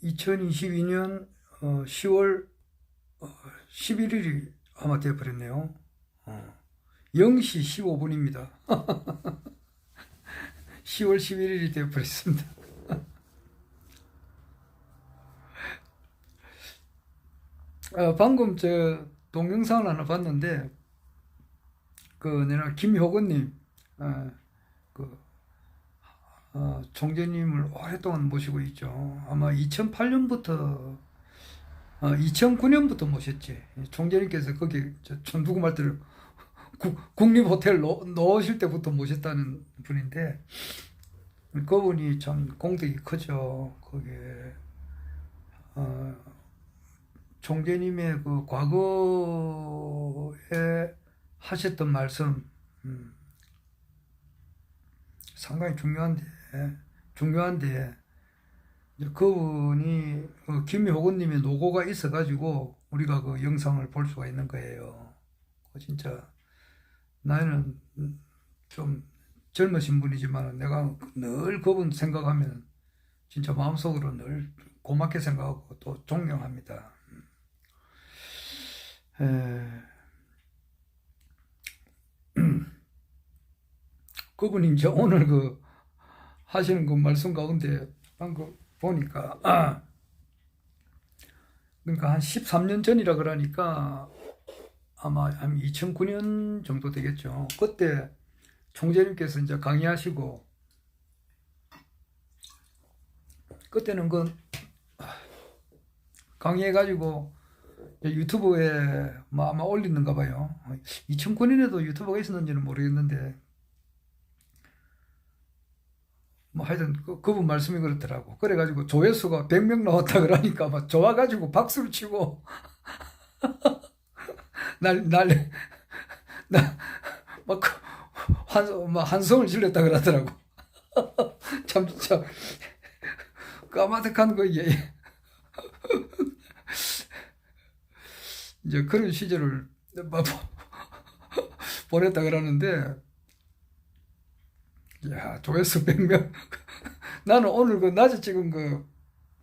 2022년 10월 11일이 아마 되어버렸네요. 0시 15분입니다. 10월 11일이 되어버렸습니다. 방금 저 동영상을 하나 봤는데, 내가 김효건님, 총재님을 오랫동안 모시고 있죠. 아마 2008년부터, 2009년부터 모셨지. 총재님께서 거기 누구 말대로 국립호텔 넣으실 때부터 모셨다는 분인데, 그분이 참 공덕이 크죠. 거기에, 총재님의 그 과거에 하셨던 말씀, 상당히 중요한데, 이제 그분이 김효건님의 노고가 있어가지고 우리가 그 영상을 볼 수가 있는 거예요. 진짜 나이는 좀 젊으신 분이지만 내가 늘 그분 생각하면 진짜 마음속으로 늘 고맙게 생각하고 또 존경합니다. 그분이 이제 오늘 하시는 그 말씀 가운데 방금 보니까, 그러니까 한 13년 전이라 그러니까 아마 한 2009년 정도 되겠죠. 그때 총재님께서 이제 강의하시고, 그때는 강의해가지고 유튜브에 아마 올리는가 봐요. 2009년에도 유튜브가 있었는지는 모르겠는데, 하여튼 그분 말씀이 그렇더라고. 그래가지고 조회수가 100명 나왔다 그러니까 막 좋아가지고 박수를 치고 막 한성을 질렀다 그러더라고. 참 진짜 까마득한 거 이제 그런 시절을 보냈다 그러는데, 야, 조회수 100명. 나는 오늘 낮에 찍은 거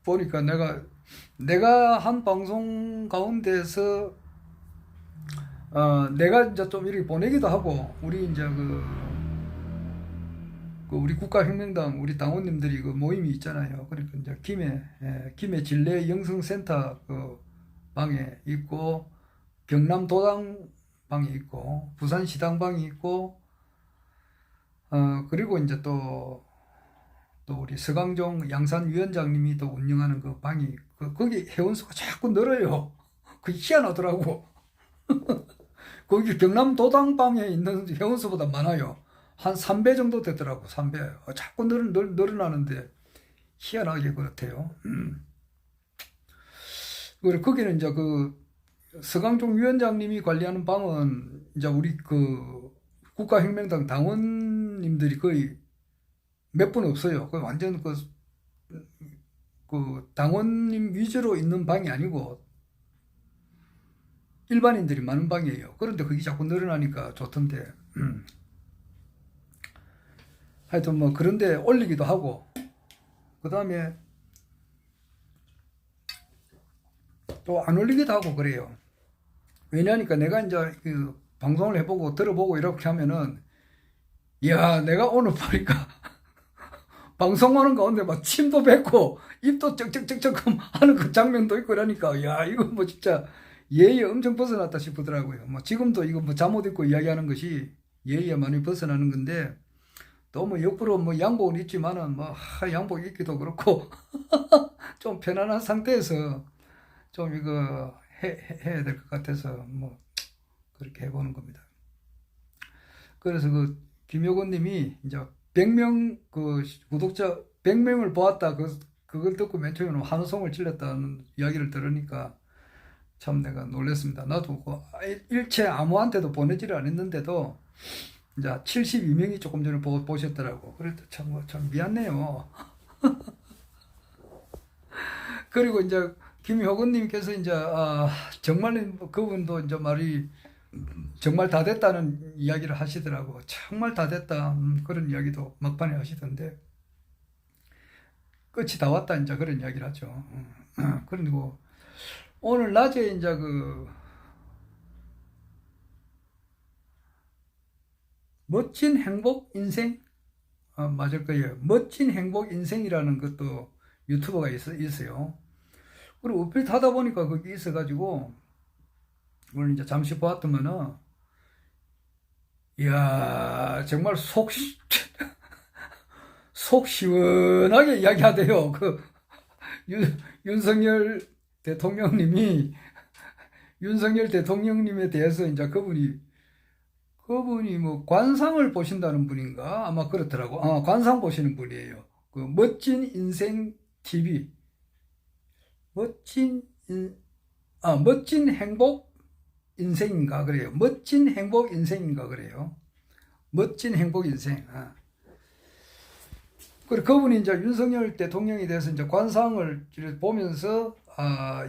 보니까 내가 한 방송 가운데서, 내가 이제 좀 이렇게 보내기도 하고, 우리 이제 우리 국가혁명당 우리 당원님들이 모임이 있잖아요. 그러니까 이제 김해 진례 영성센터 방에 있고, 경남 도당 방에 있고, 부산 시당 방이 있고, 그리고 이제 또 우리 서강종 양산위원장님이 또 운영하는 그 방이, 거기 회원수가 자꾸 늘어요. 그게 희한하더라고. 거기 경남 도당방에 있는 회원수보다 많아요. 한 3배 정도 되더라고, 3배. 자꾸 늘어나는데, 희한하게 그렇대요. 그리고 거기는 이제 서강종 위원장님이 관리하는 방은 이제 우리 국가혁명당 당원님들이 거의 몇 분 없어요. 완전 당원님 위주로 있는 방이 아니고 일반인들이 많은 방이에요. 그런데 그게 자꾸 늘어나니까 좋던데. 하여튼 그런데 올리기도 하고, 그 다음에 또 안 올리기도 하고 그래요. 왜냐니까 내가 이제 방송을 해보고 들어보고 이렇게 하면은, 야, 내가 오늘 보니까 방송하는 가운데 막 침도 뱉고 입도 쩍쩍쩍쩍 하는 그 장면도 있고 그러니까, 야, 이거 진짜 예의에 엄청 벗어났다 싶더라고요. 지금도 이거 잠옷 입고 이야기하는 것이 예의에 많이 벗어나는 건데, 또 역부로 양복은 있지만은 양복 입기도 그렇고 좀 편안한 상태에서 좀 이거 해야 될 것 같아서 그렇게 해보는 겁니다. 그래서 김효건 님이 이제 100명 구독자 100명을 보았다, 그걸 듣고 맨 처음에는 환호성을 질렀다는 이야기를 들으니까 참 내가 놀랐습니다. 나도 일체 아무한테도 보내지를 않았는데도 이제 72명이 조금 전에 보셨더라고. 그래도 참 미안해요. 그리고 이제 김효건님께서 이제 정말 그분도 이제 말이 정말 다 됐다는 이야기를 하시더라고. 정말 다 됐다, 그런 이야기도 막판에 하시던데, 끝이 다 왔다 이제 그런 이야기를 하죠. 그리고 오늘 낮에 이제 그 멋진 행복 인생 맞을 거예요. 멋진 행복 인생이라는 것도 유튜버가 있어요. 그리고 업데이트 하다 보니까 거기 있어가지고 오늘 이제 잠시 보았더만은 이야 정말 속 시원하게 이야기하대요. 그 윤석열 대통령님이 윤석열 대통령님에 대해서 이제 그분이 뭐 관상을 보신다는 분인가 아마 그렇더라고. 관상 보시는 분이에요. 그 멋진 인생 TV 멋진 행복 인생인가 그래요. 멋진 행복 인생인가 그래요. 멋진 행복 인생. 그리고 그분이 이제 윤석열 대통령에 대해서 이제 관상을 보면서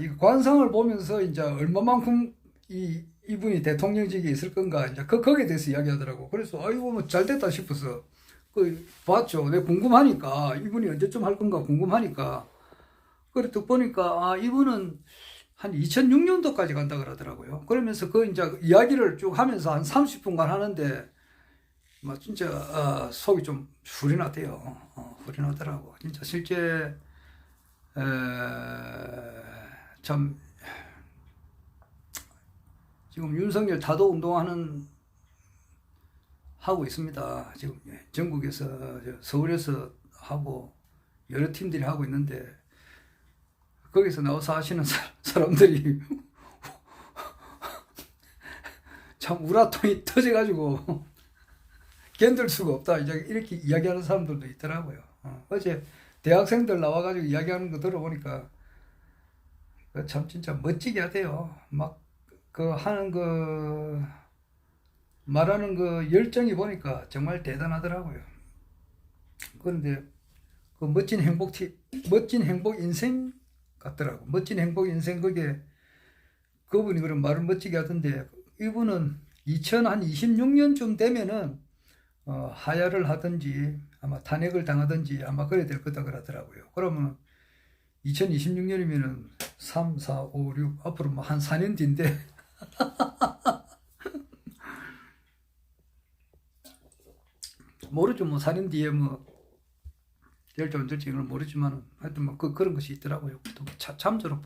이 관상을 보면서 이제 얼마만큼 이분이 대통령직에 있을 건가 이제 거기에 대해서 이야기하더라고. 그래서 아이고 뭐 잘됐다 싶어서 그 봤죠. 내가 궁금하니까 이분이 언제쯤 할 건가 궁금하니까 그래 또 보니까 이분은 한 2006년도까지 간다 그러더라고요. 그러면서 그 이제 이야기를 쭉 하면서 한 30분간 하는데 막 진짜 속이 좀 불이 나대요. 불이 나더라고. 진짜 실제 참 지금 윤석열 타도 하고 있습니다. 지금 전국에서 서울에서 하고 여러 팀들이 하고 있는데 거기서 나와서 하시는 사람들이 참 우라통이 터져가지고 견딜 수가 없다. 이렇게 이야기하는 사람들도 있더라고요. 어제 대학생들 나와가지고 이야기하는 거 들어보니까 참 진짜 멋지게 하대요. 막 말하는 그 열정이 보니까 정말 대단하더라고요. 그런데 그 멋진 행복 인생 같더라고. 멋진 행복 인생 그게 그분이 그런 말을 멋지게 하던데 이분은 2026년쯤 되면은 하야를 하든지 아마 탄핵을 당하든지 아마 그래야 될 거다 그러더라고요. 그러면 2026년이면은 3, 4, 5, 6 앞으로 뭐 한 4년 뒤인데 모르죠. 뭐 4년 뒤에 뭐 될지 안 될지는 모르지만 하여튼 뭐 그런 것이 있더라고요. 또 참조로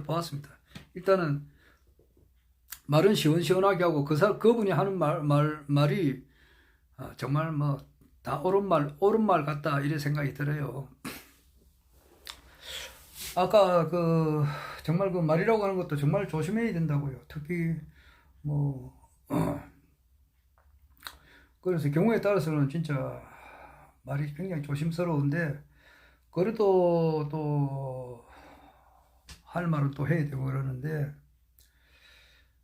보았습니다. 일단은 말은 시원시원하게 하고 그분이 하는 말이 정말 뭐 다 옳은 말 같다 이런 생각이 들어요. 아까 정말 그 말이라고 하는 것도 정말 조심해야 된다고요. 특히 뭐 그래서 경우에 따라서는 진짜 말이 굉장히 조심스러운데 그래도 또 할 말은 또 해야 되고 그러는데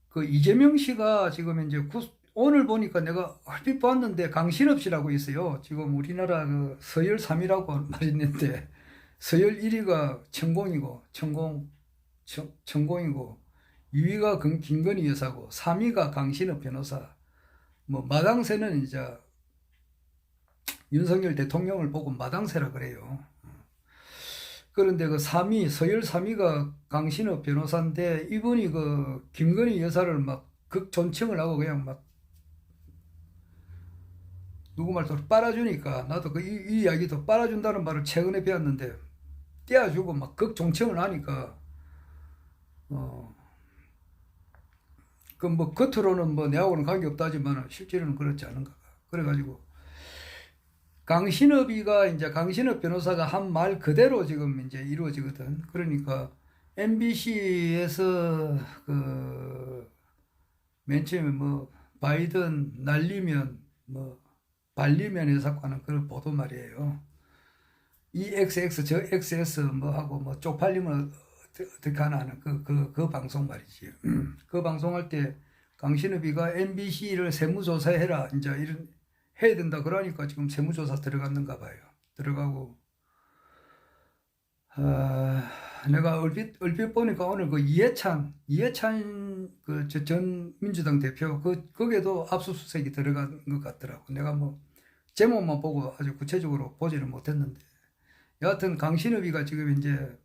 그 이재명 씨가 지금 이제 오늘 보니까 내가 얼핏 봤는데 강신업 씨라고 있어요. 지금 우리나라 그 서열 3위라고 말이 있는데 서열 1위가 천공이고 2위가 김건희 여사고 3위가 강신업 변호사. 뭐 마당새는 이제 윤석열 대통령을 보고 마당새라 그래요. 그런데 그 서열 3위가 강신업 변호사인데 이분이 그 김건희 여사를 막 극존칭을 하고 그냥 막 누구 말도 빨아주니까 나도 이 이야기도 빨아준다는 말을 최근에 배웠는데 떼어주고 막 극존칭을 하니까 그 뭐 겉으로는 뭐 내하고는 관계없다지만 실제로는 그렇지 않은가. 그래가지고 강신업 변호사가 한 말 그대로 지금 이제 이루어지거든. 그러니까 MBC에서 맨 처음에 뭐 바이든 날리면 뭐 발리면 해석하는 그런 보도 말이에요. 이 XX 저 XS 뭐 하고 뭐 쪽팔리면 어떻게 하나 하는 그 방송 말이지. 그 방송할 때 강신업이가 MBC를 세무조사해라 이제 이런 해야 된다 그러니까 지금 세무조사 들어갔는가 봐요. 들어가고 내가 얼핏 보니까 오늘 그 이해찬 그 전 민주당 대표 거기에도 압수수색이 들어간 것 같더라고. 내가 뭐 제목만 보고 아주 구체적으로 보지는 못했는데 여하튼 강신업이가 지금 이제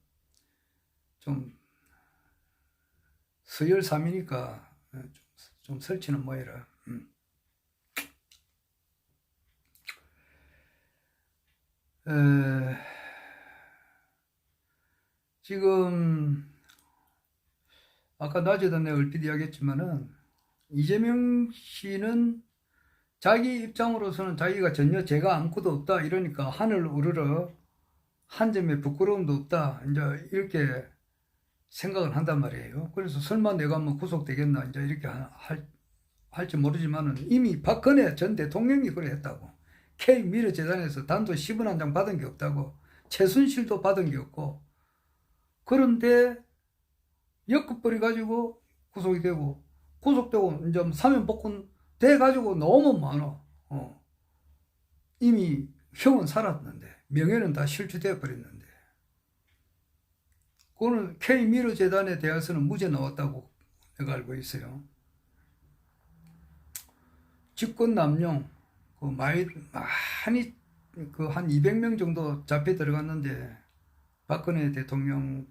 좀 서열삼이니까 좀 설치는 뭐해라. 지금 아까 낮에도 내가 얼핏 이야기했지만은 이재명 씨는 자기 입장으로서는 자기가 전혀 죄가 아무것도 없다 이러니까 하늘 우러러 한 점의 부끄러움도 없다 이제 이렇게 생각을 한단 말이에요. 그래서 설마 내가 뭐 구속되겠나 이제 이렇게 할지 모르지만은 이미 박근혜 전 대통령이 그래 했다고. K미르 재단에서 단도 10원 한 장 받은 게 없다고. 최순실도 받은 게 없고. 그런데 역급벌이 가지고 구속이 되고 구속되고 이제 사면복권 돼 가지고 너무 많아. 이미 형은 살았는데 명예는 다 실추되어 버렸는데. 그거는 K미르 재단에 대해서는 무죄 나왔다고 내가 알고 있어요. 직권 남용 많이 그 한 200명 정도 잡혀 들어갔는데 박근혜 대통령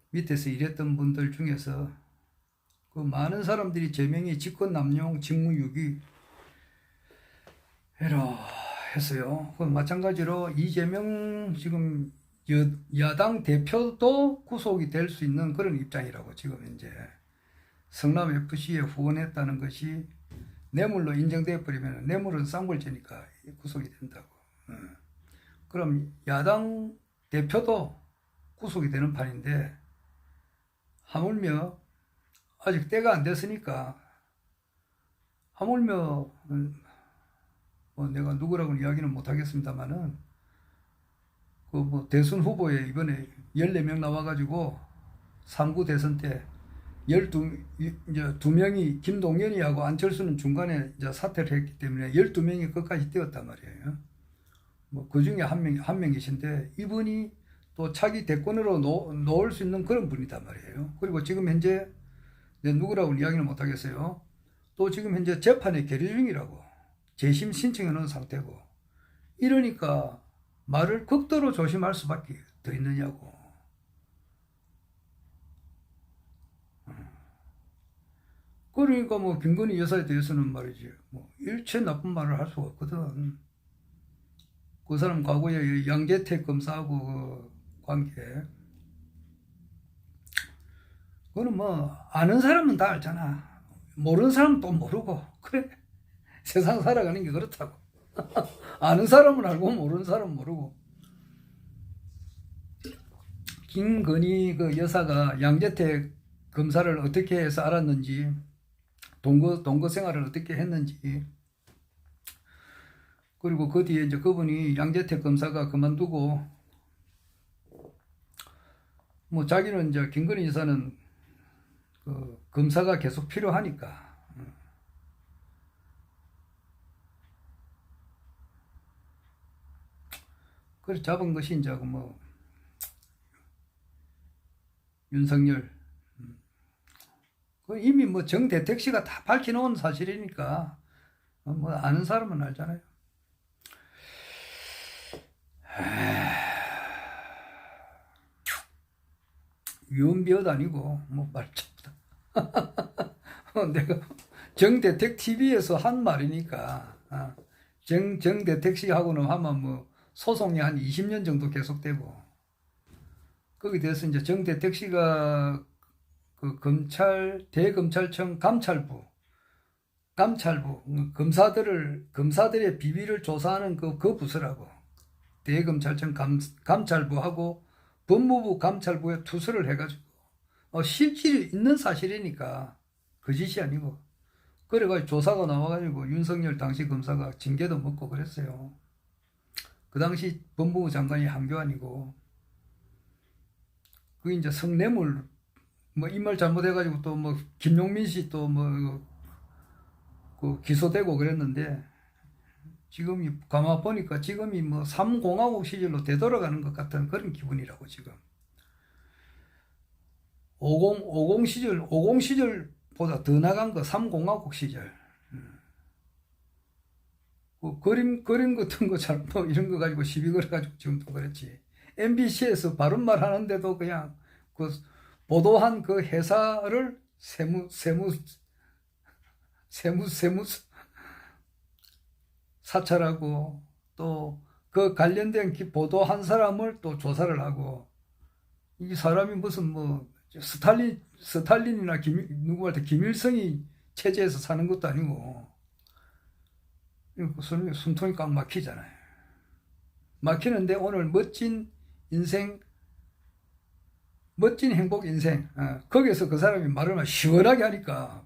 밑에서 일했던 분들 중에서 그 많은 사람들이 제명이 직권 남용 직무유기 해라 했어요. 그 마찬가지로 이재명 지금 야당 대표도 구속이 될 수 있는 그런 입장이라고. 지금 이제 성남 FC에 후원했다는 것이 뇌물로 인정되어 버리면 뇌물은 쌍벌죄니까 구속이 된다고. 그럼 야당 대표도 구속이 되는 판인데 하물며 아직 때가 안 됐으니까 하물며 뭐 내가 누구라고는 이야기는 못 하겠습니다만은 그 뭐 대선 후보에 이번에 14명 나와가지고 3구 대선 때 12명이 김동연이하고 안철수는 중간에 이제 사퇴를 했기 때문에 12명이 끝까지 뛰었단 말이에요. 뭐 그 중에 한 명이신데 이분이 또 차기 대권으로 놓을 수 있는 그런 분이단 말이에요. 그리고 지금 현재 누구라고는 이야기는 못 하겠어요. 또 지금 현재 재판에 계류 중이라고. 재심 신청해 놓은 상태고. 이러니까 말을 극도로 조심할 수밖에 더 있느냐고. 그러니까 뭐 김건희 여사에 대해서는 말이지 뭐 일체 나쁜 말을 할 수가 없거든. 그 사람 과거에 양재택 검사하고 그 관계 그거는 뭐 아는 사람은 다 알잖아. 모르는 사람은 또 모르고. 그래 세상 살아가는 게 그렇다고. 아는 사람은 알고 모르는 사람은 모르고. 김건희 그 여사가 양재택 검사를 어떻게 해서 알았는지, 동거 생활을 어떻게 했는지, 그리고 그 뒤에 이제 그분이 양재택 검사가 그만두고 뭐 자기는 이제 김건희 여사는 그 검사가 계속 필요하니까 그래서 잡은 것이 이제 뭐 윤석열 그 이미 뭐 정대택 씨가 다 밝혀놓은 사실이니까 뭐 아는 사람은 알잖아요. 유언비어도 아니고 뭐 말자보다 내가 정대택 TV에서 한 말이니까 정대택 씨하고는 하면 뭐 소송이 한 20년 정도 계속되고 거기에 대해서 이제 정대택 씨가 그 대검찰청 감찰부 검사들의 비밀을 조사하는 그 부서라고. 대검찰청 감찰부하고 법무부 감찰부에 투서를 해가지고 실질이 있는 사실이니까 거짓이 아니고 그래가지고 조사가 나와가지고 윤석열 당시 검사가 징계도 먹고 그랬어요. 그 당시 법무부 장관이 한교안이고 그 이제 성뇌물 뭐 이 말 잘못해가지고 또 뭐 김용민 씨 또 뭐 그 기소되고 그랬는데 지금이 가만 보니까 지금이 뭐 3공화국 시절로 되돌아가는 것 같은 그런 기분이라고. 지금 50 시절보다 더 나간 거 3공화국 시절. 그 그림 같은 거 잘 뭐 이런 거 가지고 시비 걸어가지고 지금 또 그랬지. MBC에서 바른말 하는데도 그냥 그 보도한 그 회사를 세무 사찰하고 또 그 관련된 보도한 사람을 또 조사를 하고 이 사람이 무슨 뭐 스탈린이나 누구한테 김일성이 체제에서 사는 것도 아니고 숨통이 꽉 막히잖아요. 막히는데 오늘 멋진 행복 인생 거기에서 그 사람이 말을 시원하게 하니까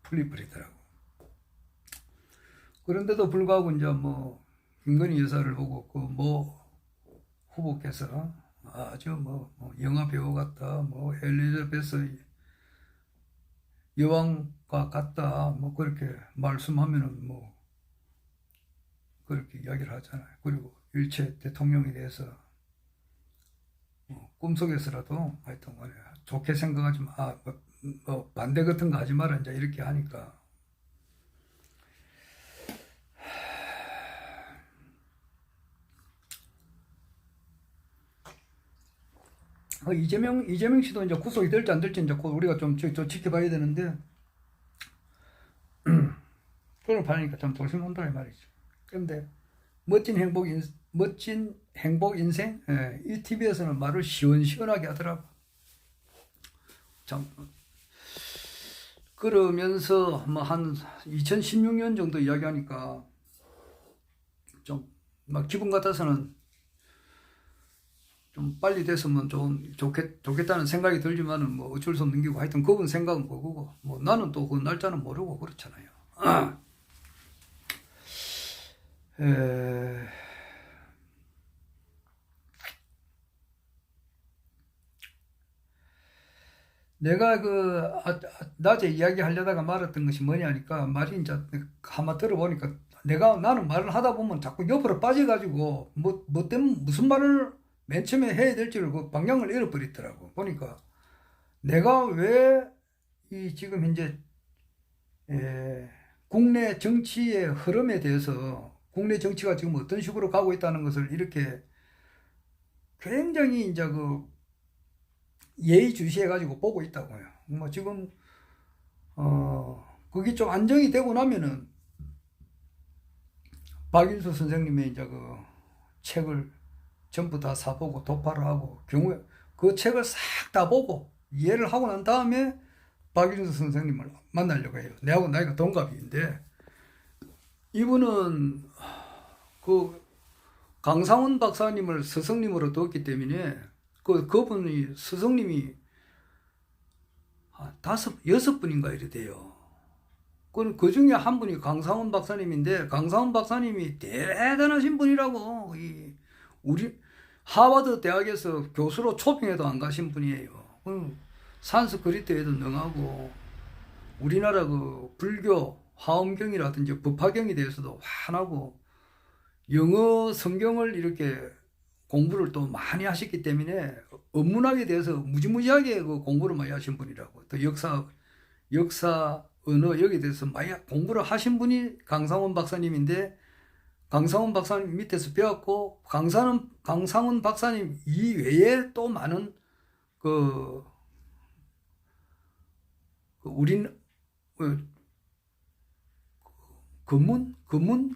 풀리버리더라고. 그런데도 불구하고 이제 뭐 김건희 여사를 보고 그 뭐 후보께서 아주 뭐 영화 배우 같다, 뭐 엘리자베스 여왕과 같다, 뭐 그렇게 말씀하면은 뭐 그렇게 이야기를 하잖아요. 그리고 일체 대통령에 대해서 꿈속에서라도 하여튼 좋게 생각하지 마, 뭐 반대 같은 거 하지 마라 이제 이렇게 하니까 이재명 씨도 이제 구속이 될지 안 될지 이제 우리가 좀 지켜봐야 되는데 그걸 봐니까 참 돌심한다 이 말이죠. 그런데 멋진 행복 인생 이 TV에서는 말을 시원시원하게 하더라고. 참 그러면서 뭐 한 2016년 정도 이야기하니까 좀 막 기분 같아서는 좀 빨리 됐으면 좀 좋겠다는 생각이 들지만은 뭐 어쩔 수 없는 게고 하여튼 그분 생각은 그거고 뭐 나는 또 그 날짜는 모르고 그렇잖아요. 내가 낮에 이야기하려다가 말았던 것이 뭐냐니까 말이 이제 한번 들어보니까 나는 말을 하다 보면 자꾸 옆으로 빠져가지고 뭐 때문에 무슨 말을 맨 처음에 해야 될지를 그 방향을 잃어버리더라고. 보니까 내가 왜 이 지금 현재 국내 정치의 흐름에 대해서 국내 정치가 지금 어떤 식으로 가고 있다는 것을 이렇게 굉장히 이제 예의주시해 가지고 보고 있다고요. 뭐 지금 그게 좀 안정이 되고 나면은 박인수 선생님의 이제 책을 전부 다 사보고 도파를 하고 경우에 그 책을 싹 다 보고 이해를 하고 난 다음에 박인수 선생님을 만나려고 해요. 내하고 나이가 동갑인데 이분은 그 강상훈 박사님을 스승님으로 뒀기 때문에 그분이 스승님이 6분인가 이래 돼요. 그 중에 한 분이 강상훈 박사님인데 강상훈 박사님이 대단하신 분이라고. 우리 하버드 대학에서 교수로 초빙에도 안 가신 분이에요. 산스크리트에도 능하고 우리나라 불교 화엄경이라든지 법화경에 대해서도 환하고 영어 성경을 이렇게 공부를 또 많이 하셨기 때문에 언문학에 대해서 무지무지하게 공부를 많이 하신 분이라고. 또 역사 언어 여기에 대해서 많이 공부를 하신 분이 강상훈 박사님인데 강상훈 박사님 밑에서 배웠고 강상훈 박사님 이외에 또 많은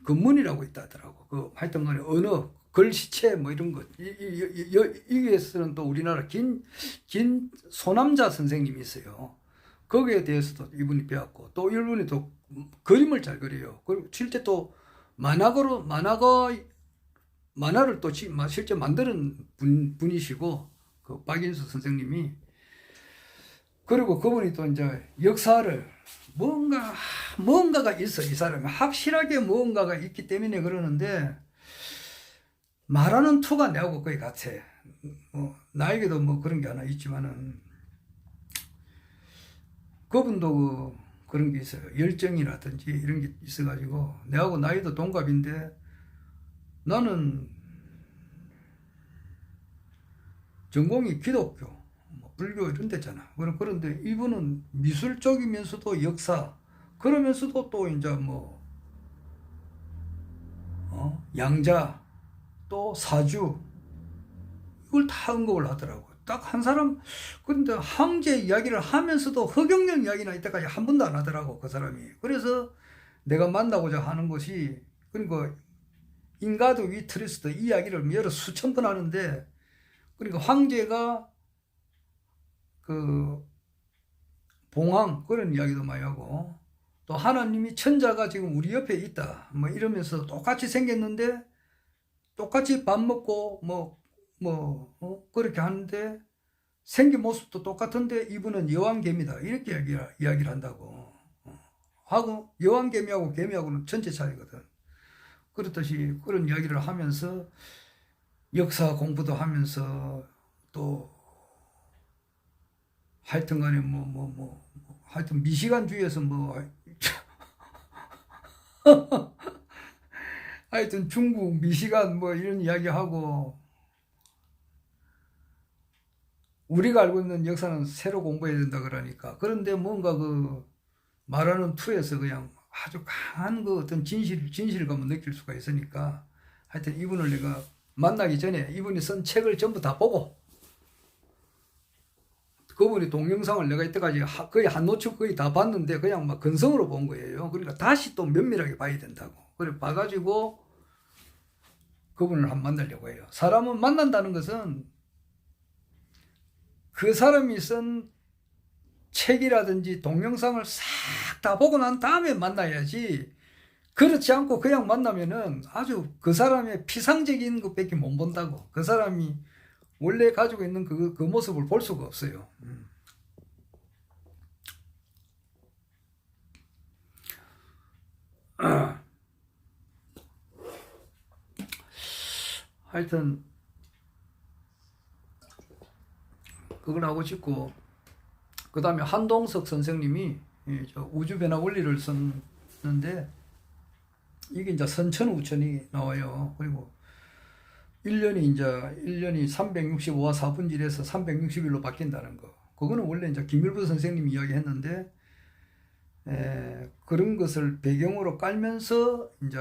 근문이라고 있다더라고. 하여튼 간에 언어, 글씨체 뭐 이런 것. 여기에서는 또 우리나라 긴 소남자 선생님이 있어요. 거기에 대해서도 이분이 배웠고 또 이분이 또 그림을 잘 그려요. 그리고 실제 또 만화를 또 실제 만드는 분이시고 그 박인수 선생님이. 그리고 그분이 또 이제 역사를 뭔가가 있어. 이 사람이 확실하게 뭔가가 있기 때문에 그러는데 말하는 투가 내하고 거의 같아. 나에게도 그런 게 하나 있지만은 그분도 그런 게 있어요. 열정이라든지 이런 게 있어가지고 내하고 나이도 동갑인데 나는 전공이 기독교, 불교 이런 데잖아. 그런데 이분은 미술 쪽이면서도 역사, 그러면서도 또 이제 양자, 또 사주, 이걸 다 언급을 하더라고. 딱 한 사람, 그런데 황제 이야기를 하면서도 허경영 이야기나 이때까지 한 번도 안 하더라고, 그 사람이. 그래서 내가 만나고자 하는 것이, 그러니까 인가드 위 트리스트 이 이야기를 여러 수천 번 하는데, 그러니까 황제가 그 봉황 그런 이야기도 많이 하고, 또 하나님이 천자가 지금 우리 옆에 있다 뭐 이러면서 똑같이 생겼는데 똑같이 밥 먹고 그렇게 하는데 생긴 모습도 똑같은데 이분은 여왕개미다 이렇게 이야기를 한다고 하고, 여왕개미하고 개미하고는 전체 차이거든. 그렇듯이 그런 이야기를 하면서 역사 공부도 하면서 또 하여튼 간에 하여튼 미시간 주에서 하여튼 중국 미시간 이런 이야기하고, 우리가 알고 있는 역사는 새로 공부해야 된다 그러니까. 그런데 뭔가 그 말하는 투에서 그냥 아주 강한 그 어떤 진실감을 느낄 수가 있으니까, 하여튼 이분을 내가 만나기 전에 이분이 쓴 책을 전부 다 보고, 그분이 동영상을 내가 이때까지 거의 한 노축 거의 다 봤는데 그냥 막 근성으로 본 거예요. 그러니까 다시 또 면밀하게 봐야 된다고. 그래 봐가지고 그분을 한번 만나려고 해요. 사람은 만난다는 것은 그 사람이 쓴 책이라든지 동영상을 싹 다 보고 난 다음에 만나야지, 그렇지 않고 그냥 만나면은 아주 그 사람의 피상적인 것밖에 못 본다고. 그 사람이 원래 가지고 있는 그 모습을 볼 수가 없어요. 하여튼 그걸 하고 싶고, 그 다음에 한동석 선생님이 우주변화 원리를 썼는데, 이게 이제 선천우천이 나와요. 그리고 1년이 365와 4분질에서 360일로 바뀐다는 거. 그거는 원래 이제 김일부 선생님이 이야기했는데, 그런 것을 배경으로 깔면서 이제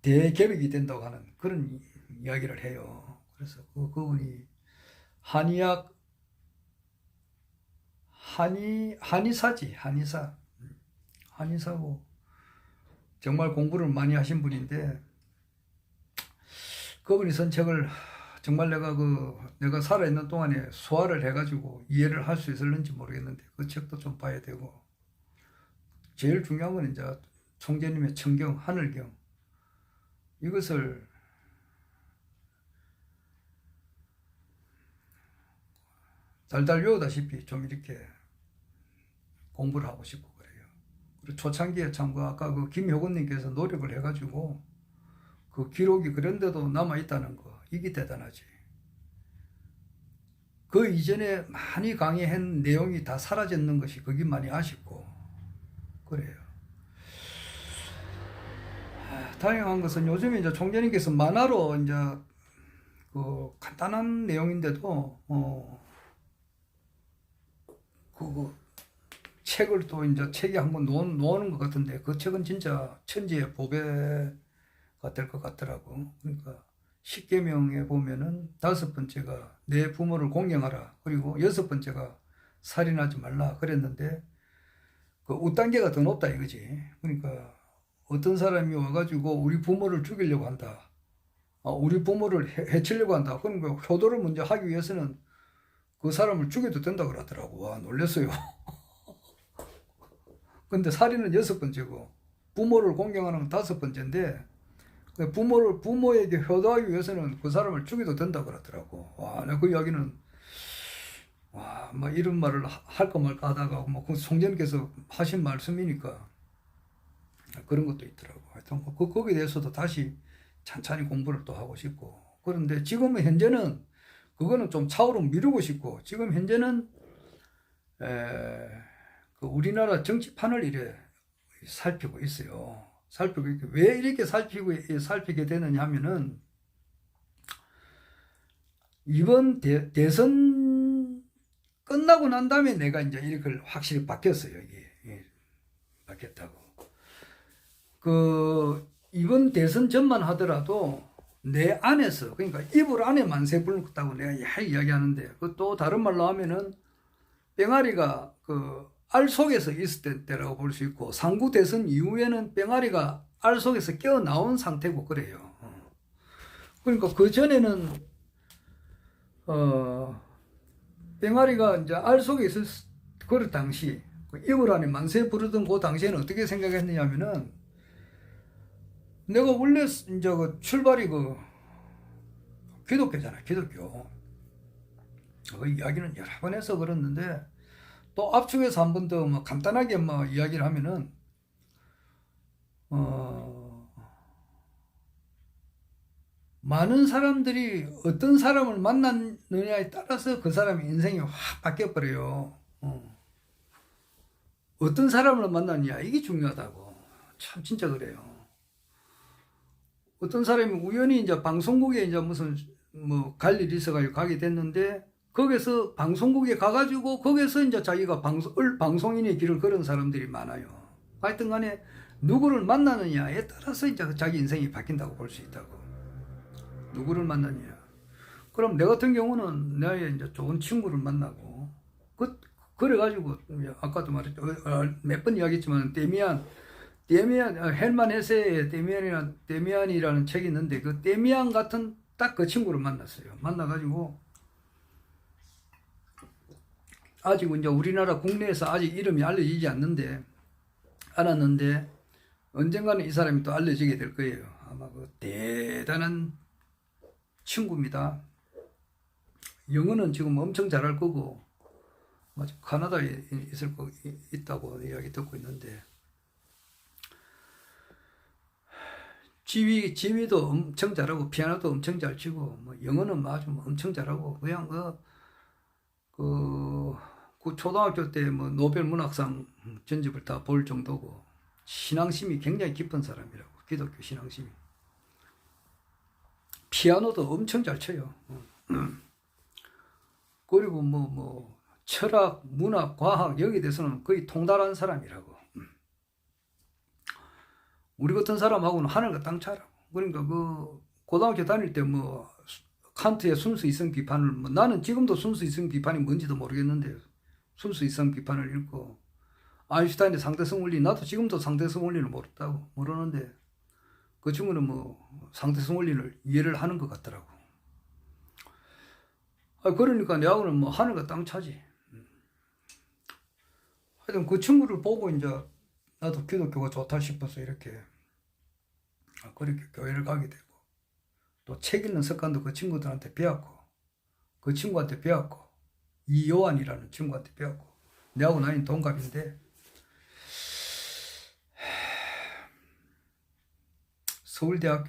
대개벽이 된다고 하는 그런 이야기를 해요. 그래서 그분이 한의사고 정말 공부를 많이 하신 분인데, 그분이 쓴 책을 정말 내가 살아있는 동안에 소화를 해가지고 이해를 할 수 있을는지 모르겠는데 그 책도 좀 봐야 되고, 제일 중요한 건 이제 총재님의 천경, 하늘경, 이것을 달달 외우다시피 좀 이렇게 공부를 하고 싶고 그래요. 그리고 초창기에 참 아까 그 김효근님께서 노력을 해가지고 그 기록이 그런데도 남아있다는 거, 이게 대단하지. 그 이전에 많이 강의한 내용이 다 사라졌는 것이 그게 많이 아쉽고 그래요. 다행한 것은 요즘에 이제 총재님께서 만화로 이제 그 간단한 내용인데도 그 책을 또 이제 책에 한번 놓는 것 같은데, 그 책은 진짜 천지의 보배가 될 것 같더라고. 그러니까 10계명에 보면은 5번째가 내 부모를 공경하라, 그리고 6번째가 살인하지 말라 그랬는데, 그 우단계가 더 높다 이거지. 그러니까 어떤 사람이 와가지고 우리 부모를 죽이려고 한다, 우리 부모를 해치려고 한다, 그러니까 효도를 먼저 하기 위해서는 그 사람을 죽여도 된다 그러더라고. 와, 놀랐어요. 근데 살인은 6번째고 부모를 공경하는 건 5번째인데, 부모에게 효도하기 위해서는 그 사람을 죽여도 된다 그러더라고. 와, 내가 그 이야기는 이런 말을 할까 말까 하다가 그 총재님께서 하신 말씀이니까 그런 것도 있더라고. 하여튼 거기에 대해서도 다시 찬찬히 공부를 또 하고 싶고. 그런데 지금은 현재는 그거는 좀 차후로 미루고 싶고, 지금 현재는 그 우리나라 정치판을 이래 살피고 있어요. 왜 이렇게 살피게 되느냐 하면은, 이번 대선 끝나고 난 다음에 내가 이제 이렇게 확실히 바뀌었어요. 이게 바뀌었다고. 이번 대선 전만 하더라도 내 안에서, 그러니까 이불 안에 만세 불렀다고 내가 이야기하는데, 그 또 다른 말로 하면은 뺑아리가 그 알 속에서 있을 때라고 볼 수 있고, 상구 대선 이후에는 뺑아리가 알 속에서 깨어나온 상태고 그래요. 그러니까 그 전에는 뺑아리가 이제 알 속에 있을 그 당시 그 이불 안에 만세 부르던 그 당시에는 어떻게 생각했느냐면은, 내가 원래 이제 그 출발이 그 기독교잖아, 기독교. 그 이야기는 여러 번 해서 그랬는데, 또 압축해서 한 번 더 뭐 간단하게 뭐 이야기를 하면은, 많은 사람들이 어떤 사람을 만났느냐에 따라서 그 사람의 인생이 확 바뀌어버려요. 어떤 사람을 만났냐, 이게 중요하다고. 참, 진짜 그래요. 어떤 사람이 우연히 이제 방송국에 이제 무슨 뭐 갈 일이 있어가지고 가게 됐는데, 거기서 방송국에 가가지고 거기서 이제 자기가 방송인의 길을 걸은 사람들이 많아요. 하여튼 간에 누구를 만나느냐에 따라서 이제 자기 인생이 바뀐다고 볼 수 있다고. 누구를 만나느냐. 그럼 내 같은 경우는 나의 이제 좋은 친구를 만나고, 그래가지고 아까도 말했죠. 몇 번 이야기했지만 데미안 헬만 헤세의 데미안이라는 책이 있는데, 그 데미안 같은 딱 그 친구를 만났어요. 만나가지고 아직 이제 우리나라 국내에서 아직 이름이 알려지지 않았는데 언젠가는 이 사람이 또 알려지게 될 거예요. 아마 그 대단한 친구입니다. 영어는 지금 엄청 잘할 거고, 카나다에 있다고 이야기 듣고 있는데, 지휘도 엄청 잘하고 피아노도 엄청 잘 치고, 뭐 영어는 아주 엄청 잘하고, 그냥 그 초등학교 때 뭐 노벨 문학상 전집을 다 볼 정도고, 신앙심이 굉장히 깊은 사람이라고. 기독교 신앙심이. 피아노도 엄청 잘 쳐요. 그리고 뭐 철학, 문학, 과학 여기에 대해서는 거의 통달한 사람이라고. 우리 같은 사람하고는 하늘과 땅 차라고. 그러니까 그 고등학교 다닐 때 뭐 칸트의 순수 이성 비판을, 뭐 나는 지금도 순수 이성 비판이 뭔지도 모르겠는데 순수 이성 비판을 읽고, 아인슈타인의 상대성 원리, 나도 지금도 상대성 원리를 모르는데 그 친구는 뭐 상대성 원리를 이해를 하는 것 같더라고. 그러니까 내하고는 뭐 하늘과 땅 차지. 하여튼 그 친구를 보고 이제 나도 기독교가 좋다 싶어서 이렇게 그렇게 교회를 가게 되고, 또 책 읽는 습관도 그 친구들한테 배웠고, 그 친구한테 배웠고, 이요한이라는 친구한테 배웠고, 내하고 나이는 동갑인데,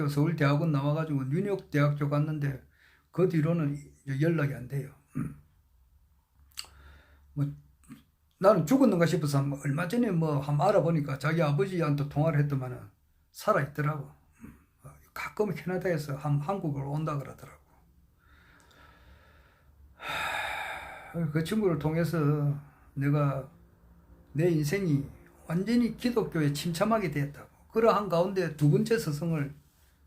서울대학원 나와가지고 뉴욕 대학교 갔는데 그 뒤로는 연락이 안 돼요. 뭐 나는 죽었는가 싶어서 얼마 전에 뭐 한번 알아보니까 자기 아버지한테 통화를 했더만은 살아있더라고. 가끔 캐나다에서 한국으로 온다 그러더라고. 그 친구를 통해서 내가 내 인생이 완전히 기독교에 침참하게 되었다고. 그러한 가운데 두 번째 스승을,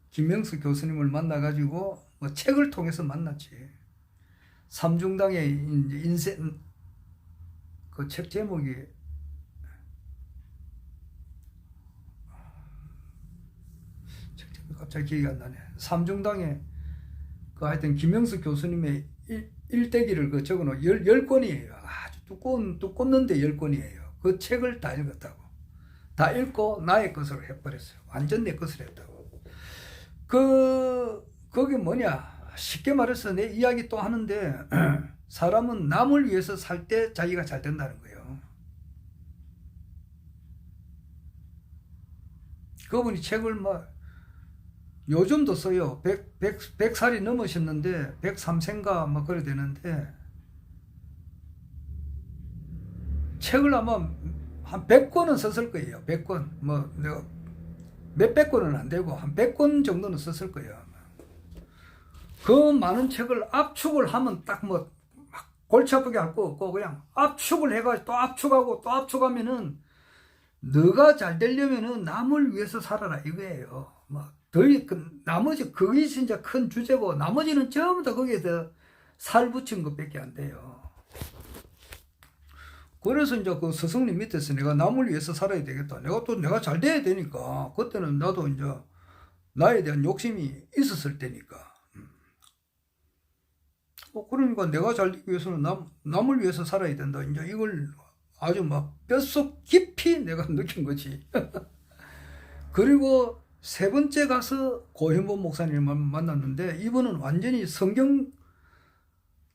김명수 교수님을 만나가지고 뭐 책을 통해서 만났지. 삼중당의 인생, 그 책 제목이 갑자기 기억이 안 나네. 삼중당의 그 하여튼 김명수 교수님의 일대기를 그 적어놓은 10권이에요. 아주 두껍는데 10권이에요. 그 책을 다 읽었다고. 다 읽고 나의 것으로 해버렸어요. 완전 내 것을 했다고. 그게 뭐냐. 쉽게 말해서 내 이야기 또 하는데, 사람은 남을 위해서 살 때 자기가 잘 된다는 거예요. 그분이 책을 뭐, 요즘도 써요. 100살이 넘으셨는데, 103세인가 뭐 그래 되는데, 책을 아마 한 100권은 썼을 거예요. 100권. 뭐, 내가 몇백 권은 안 되고, 한 100권 정도는 썼을 거예요. 그 많은 책을 압축을 하면 딱 뭐, 골치 아프게 할 거 없고, 그냥 압축을 해가지고 또 압축하고 또 압축하면은, 너가 잘 되려면은 남을 위해서 살아라 이거예요. 뭐, 나머지 그게 진짜 큰 주제고 나머지는 전부 다 거기에서 살 붙인 것밖에 안 돼요. 그래서 이제 그 스승님 밑에서 내가 남을 위해서 살아야 되겠다. 내가 잘 돼야 되니까. 그때는 나도 이제 나에 대한 욕심이 있었을 때니까. 그러니까 내가 잘 되기 위해서는 남을 위해서 살아야 된다. 이제 이걸 아주 막 뼛속 깊이 내가 느낀 거지. 그리고 세 번째 가서 고현범 목사님을 만났는데 이분은 완전히 성경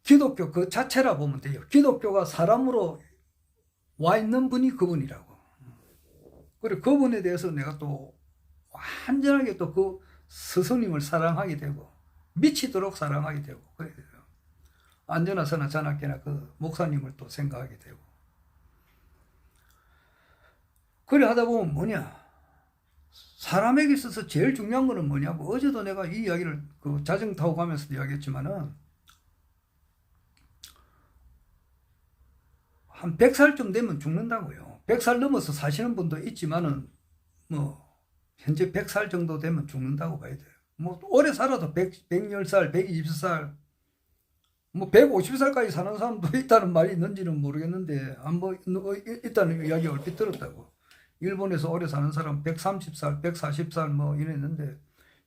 기독교 그 자체라 보면 돼요. 기독교가 사람으로 와 있는 분이 그분이라고. 그리고 그분에 대해서 내가 또 완전하게 또 그 스승님을 사랑하게 되고 미치도록 사랑하게 되고 그래요. 안전하 서나 자나깨나 그 목사님을 또 생각하게 되고. 그래 하다 보면 뭐냐, 사람에게 있어서 제일 중요한 거는 뭐냐고. 어제도 내가 이 이야기를 그 자전거 타고 가면서도 이야기했지만은 한 100살쯤 되면 죽는다고요. 100살 넘어서 사시는 분도 있지만은 뭐 현재 100살 정도 되면 죽는다고 봐야 돼요. 뭐 오래 살아도 110살, 120살, 뭐 150살까지 사는 사람도 있다는 말이 있는지는 모르겠는데 뭐 있다는 이야기 얼핏 들었다고. 일본에서 오래 사는 사람 130살, 140살 뭐 이랬는데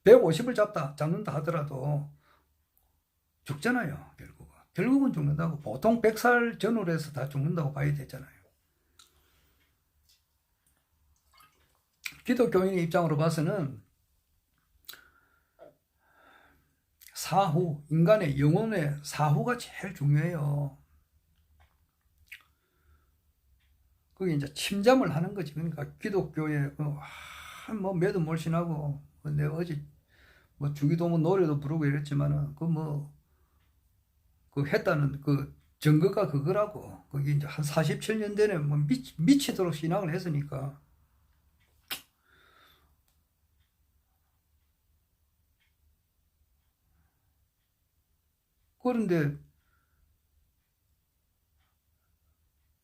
150을 잡는다 하더라도 죽잖아요. 결국은 죽는다고. 보통 100살 전후로 해서 다 죽는다고 봐야 되잖아요. 기독교인의 입장으로 봐서는 사후, 인간의 영혼의 사후가 제일 중요해요. 그게 이제 침잠을 하는 거지. 그러니까 기독교에 뭐 매도 몰신하고 내가 어제 뭐 주기도문 노래도 부르고 이랬지만은 그 했다는 그 증거가 그거라고. 그게 이제 한 47년 전에 뭐 미치도록 신앙을 했으니까. 그런데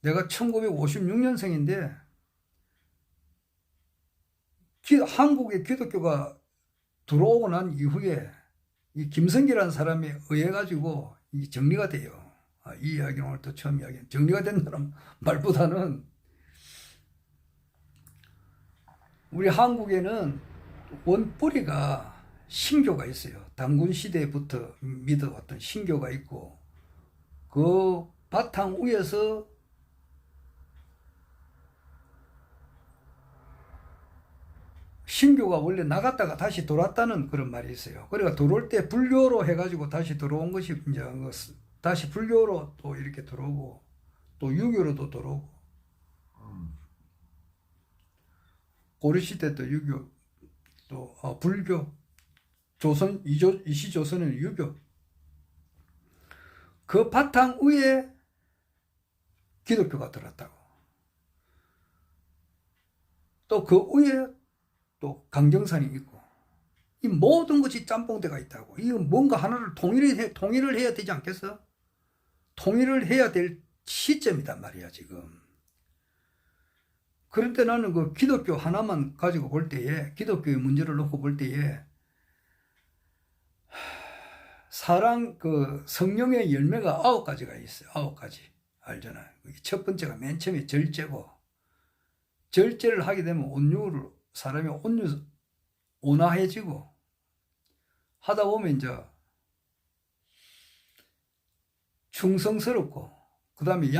내가 1956년생인데 한국에 기독교가 들어오고 난 이후에 이 김성기라는 사람에 의해 가지고 이 정리가 돼요. 이 이야기는 오늘 또 처음 이야기. 정리가 된다는 말보다는 우리 한국에는 원뿌리가 신교가 있어요. 단군 시대부터 믿어왔던 신교가 있고 그 바탕 위에서 신교가 원래 나갔다가 다시 돌아왔다는 그런 말이 있어요. 그러니까 들어올 때 불교로 해가지고 다시 들어온 것이 이제 다시 불교로 또 이렇게 들어오고 또 유교로도 들어오고 고려시대 또 유교 또 불교 조선 이시조선은 유교 그 바탕 위에 기독교가 들어왔다고. 또 그 위에 또 강정산이 있고 이 모든 것이 짬뽕대가 있다고. 이거 뭔가 하나를 통일을 해야 되지 않겠어? 통일을 해야 될 시점이단 말이야 지금. 그런데 나는 그 기독교 하나만 가지고 볼 때에 기독교의 문제를 놓고 볼 때에 사랑 그 성령의 열매가 9가지가 있어요. 9가지 알잖아요. 첫 번째가 맨 처음에 절제고 절제를 하게 되면 사람이 온화해지고 하다 보면 이제 충성스럽고 그 다음에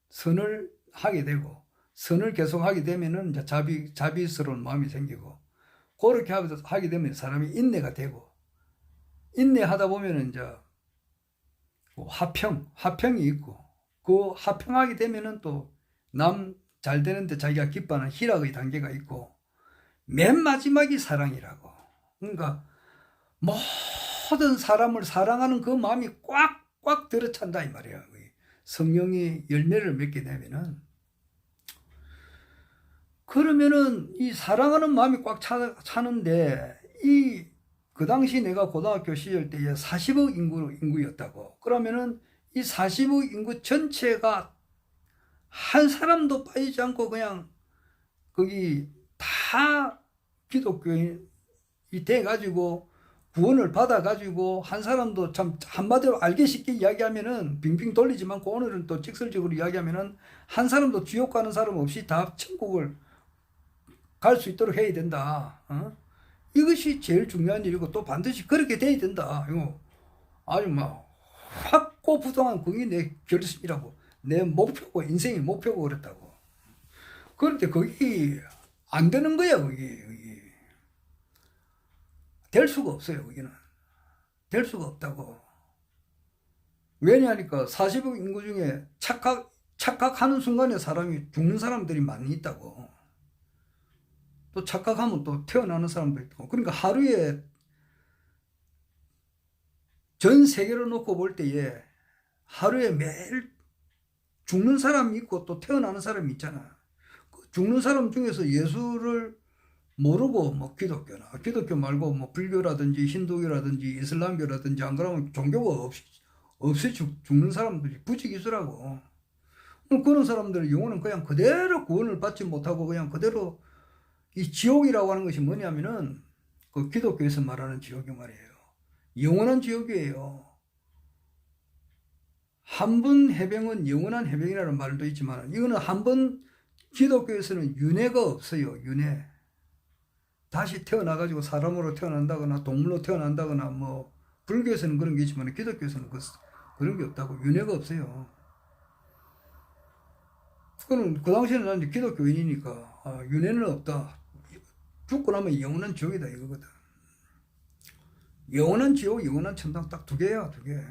선을 하게 되고 선을 계속 하게 되면은 이제 자비스러운 마음이 생기고 그렇게 하게 되면 사람이 인내가 되고 인내하다 보면은 이제 화평이 있고 그 화평하게 되면은 또 남 잘 되는데 자기가 기뻐하는 희락의 단계가 있고 맨 마지막이 사랑이라고. 그러니까 모든 사람을 사랑하는 그 마음이 꽉 들어찬다 이 말이야. 성령이 열매를 맺게 되면은 그러면은 이 사랑하는 마음이 꽉 차는데 그 당시 내가 고등학교 시절 때에 40억 인구였다고. 그러면은 이 40억 인구 전체가 한 사람도 빠지지 않고 그냥 거기 다 기독교인이 이 돼가지고 구원을 받아가지고 한 사람도 참 한마디로 알기 쉽게 이야기하면은 빙빙 돌리지만 오늘은 또 직설적으로 이야기하면은 한 사람도 지옥 가는 사람 없이 다 천국을 갈 수 있도록 해야 된다. 이것이 제일 중요한 일이고 또 반드시 그렇게 돼야 된다. 이거 아주 막 확고부동한 그게 내 결심이라고 내 목표고 인생의 목표고 그랬다고. 그런데 거기 안 되는 거야. 거기 될 수가 없어요. 거기는 될 수가 없다고. 왜냐하니까 40억 인구 중에 착각하는 순간에 사람이 죽는 사람들이 많이 있다고. 또 착각하면 또 태어나는 사람도 있고. 그러니까 하루에 전 세계로 놓고 볼 때에 하루에 매일 죽는 사람이 있고 또 태어나는 사람이 있잖아. 죽는 사람 중에서 예수를 모르고 뭐 기독교 말고 뭐 불교라든지 힌두교라든지 이슬람교라든지 안 그러면 종교가 없이 죽는 사람들이 부지기수라고. 그런 사람들의 영혼은 그냥 그대로 구원을 받지 못하고 그냥 그대로 이 지옥이라고 하는 것이 뭐냐면은 그 기독교에서 말하는 지옥이 말이에요. 영원한 지옥이에요. 한 번 해병은 영원한 해병이라는 말도 있지만 이거는 한 번 기독교에서는 윤회가 없어요. 윤회. 다시 태어나가지고 사람으로 태어난다거나 동물로 태어난다거나 뭐 불교에서는 그런 게 있지만 기독교에서는 그런 게 없다고. 윤회가 없어요. 그거는 그 당시에는 난 기독교인이니까 윤회는 없다. 죽고 나면 영원한 지옥이다 이거거든. 영원한 지옥, 영원한 천당 딱 두 개야, 두 개.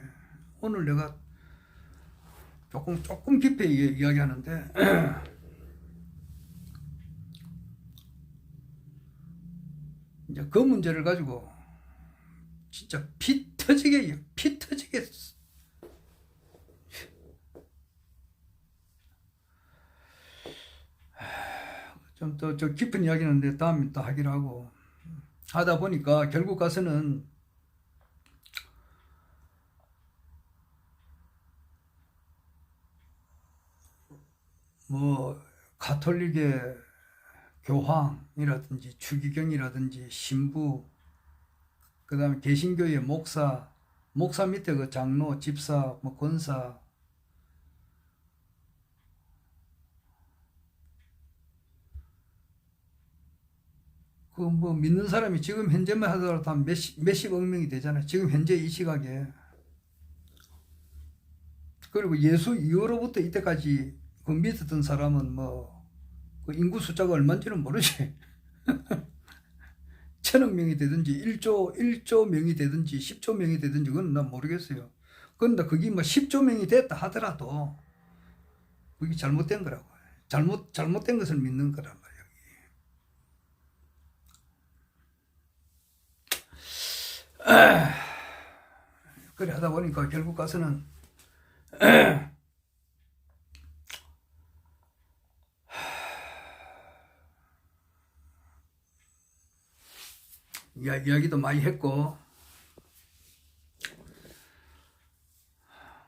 오늘 내가 조금 깊이 이야기하는데 이제 그 문제를 가지고 진짜 피 터지게 좀 더 깊은 이야기는 다음에 또 하기로 하고 하다 보니까 결국 가서는 뭐 가톨릭의 교황이라든지 추기경이라든지 신부, 그 다음에 개신교의 목사 밑에 그 장로, 집사, 뭐 권사, 그 뭐 믿는 사람이 지금 현재만 하더라도 한 몇십억 명이 되잖아요. 지금 현재 이 시각에. 그리고 예수 이후로부터 이때까지 그 믿었던 사람은 뭐 그 인구 숫자가 얼마인지는 모르지. 천억 명이 되든지 1조 명이 되든지 10조 명이 되든지 그건 난 모르겠어요. 그런데 그게 뭐 10조 명이 됐다 하더라도 그게 잘못된 거라고. 잘못된 것을 믿는 거란 말이야. 그래 하다 보니까 결국 가서는 이야기도 많이 했고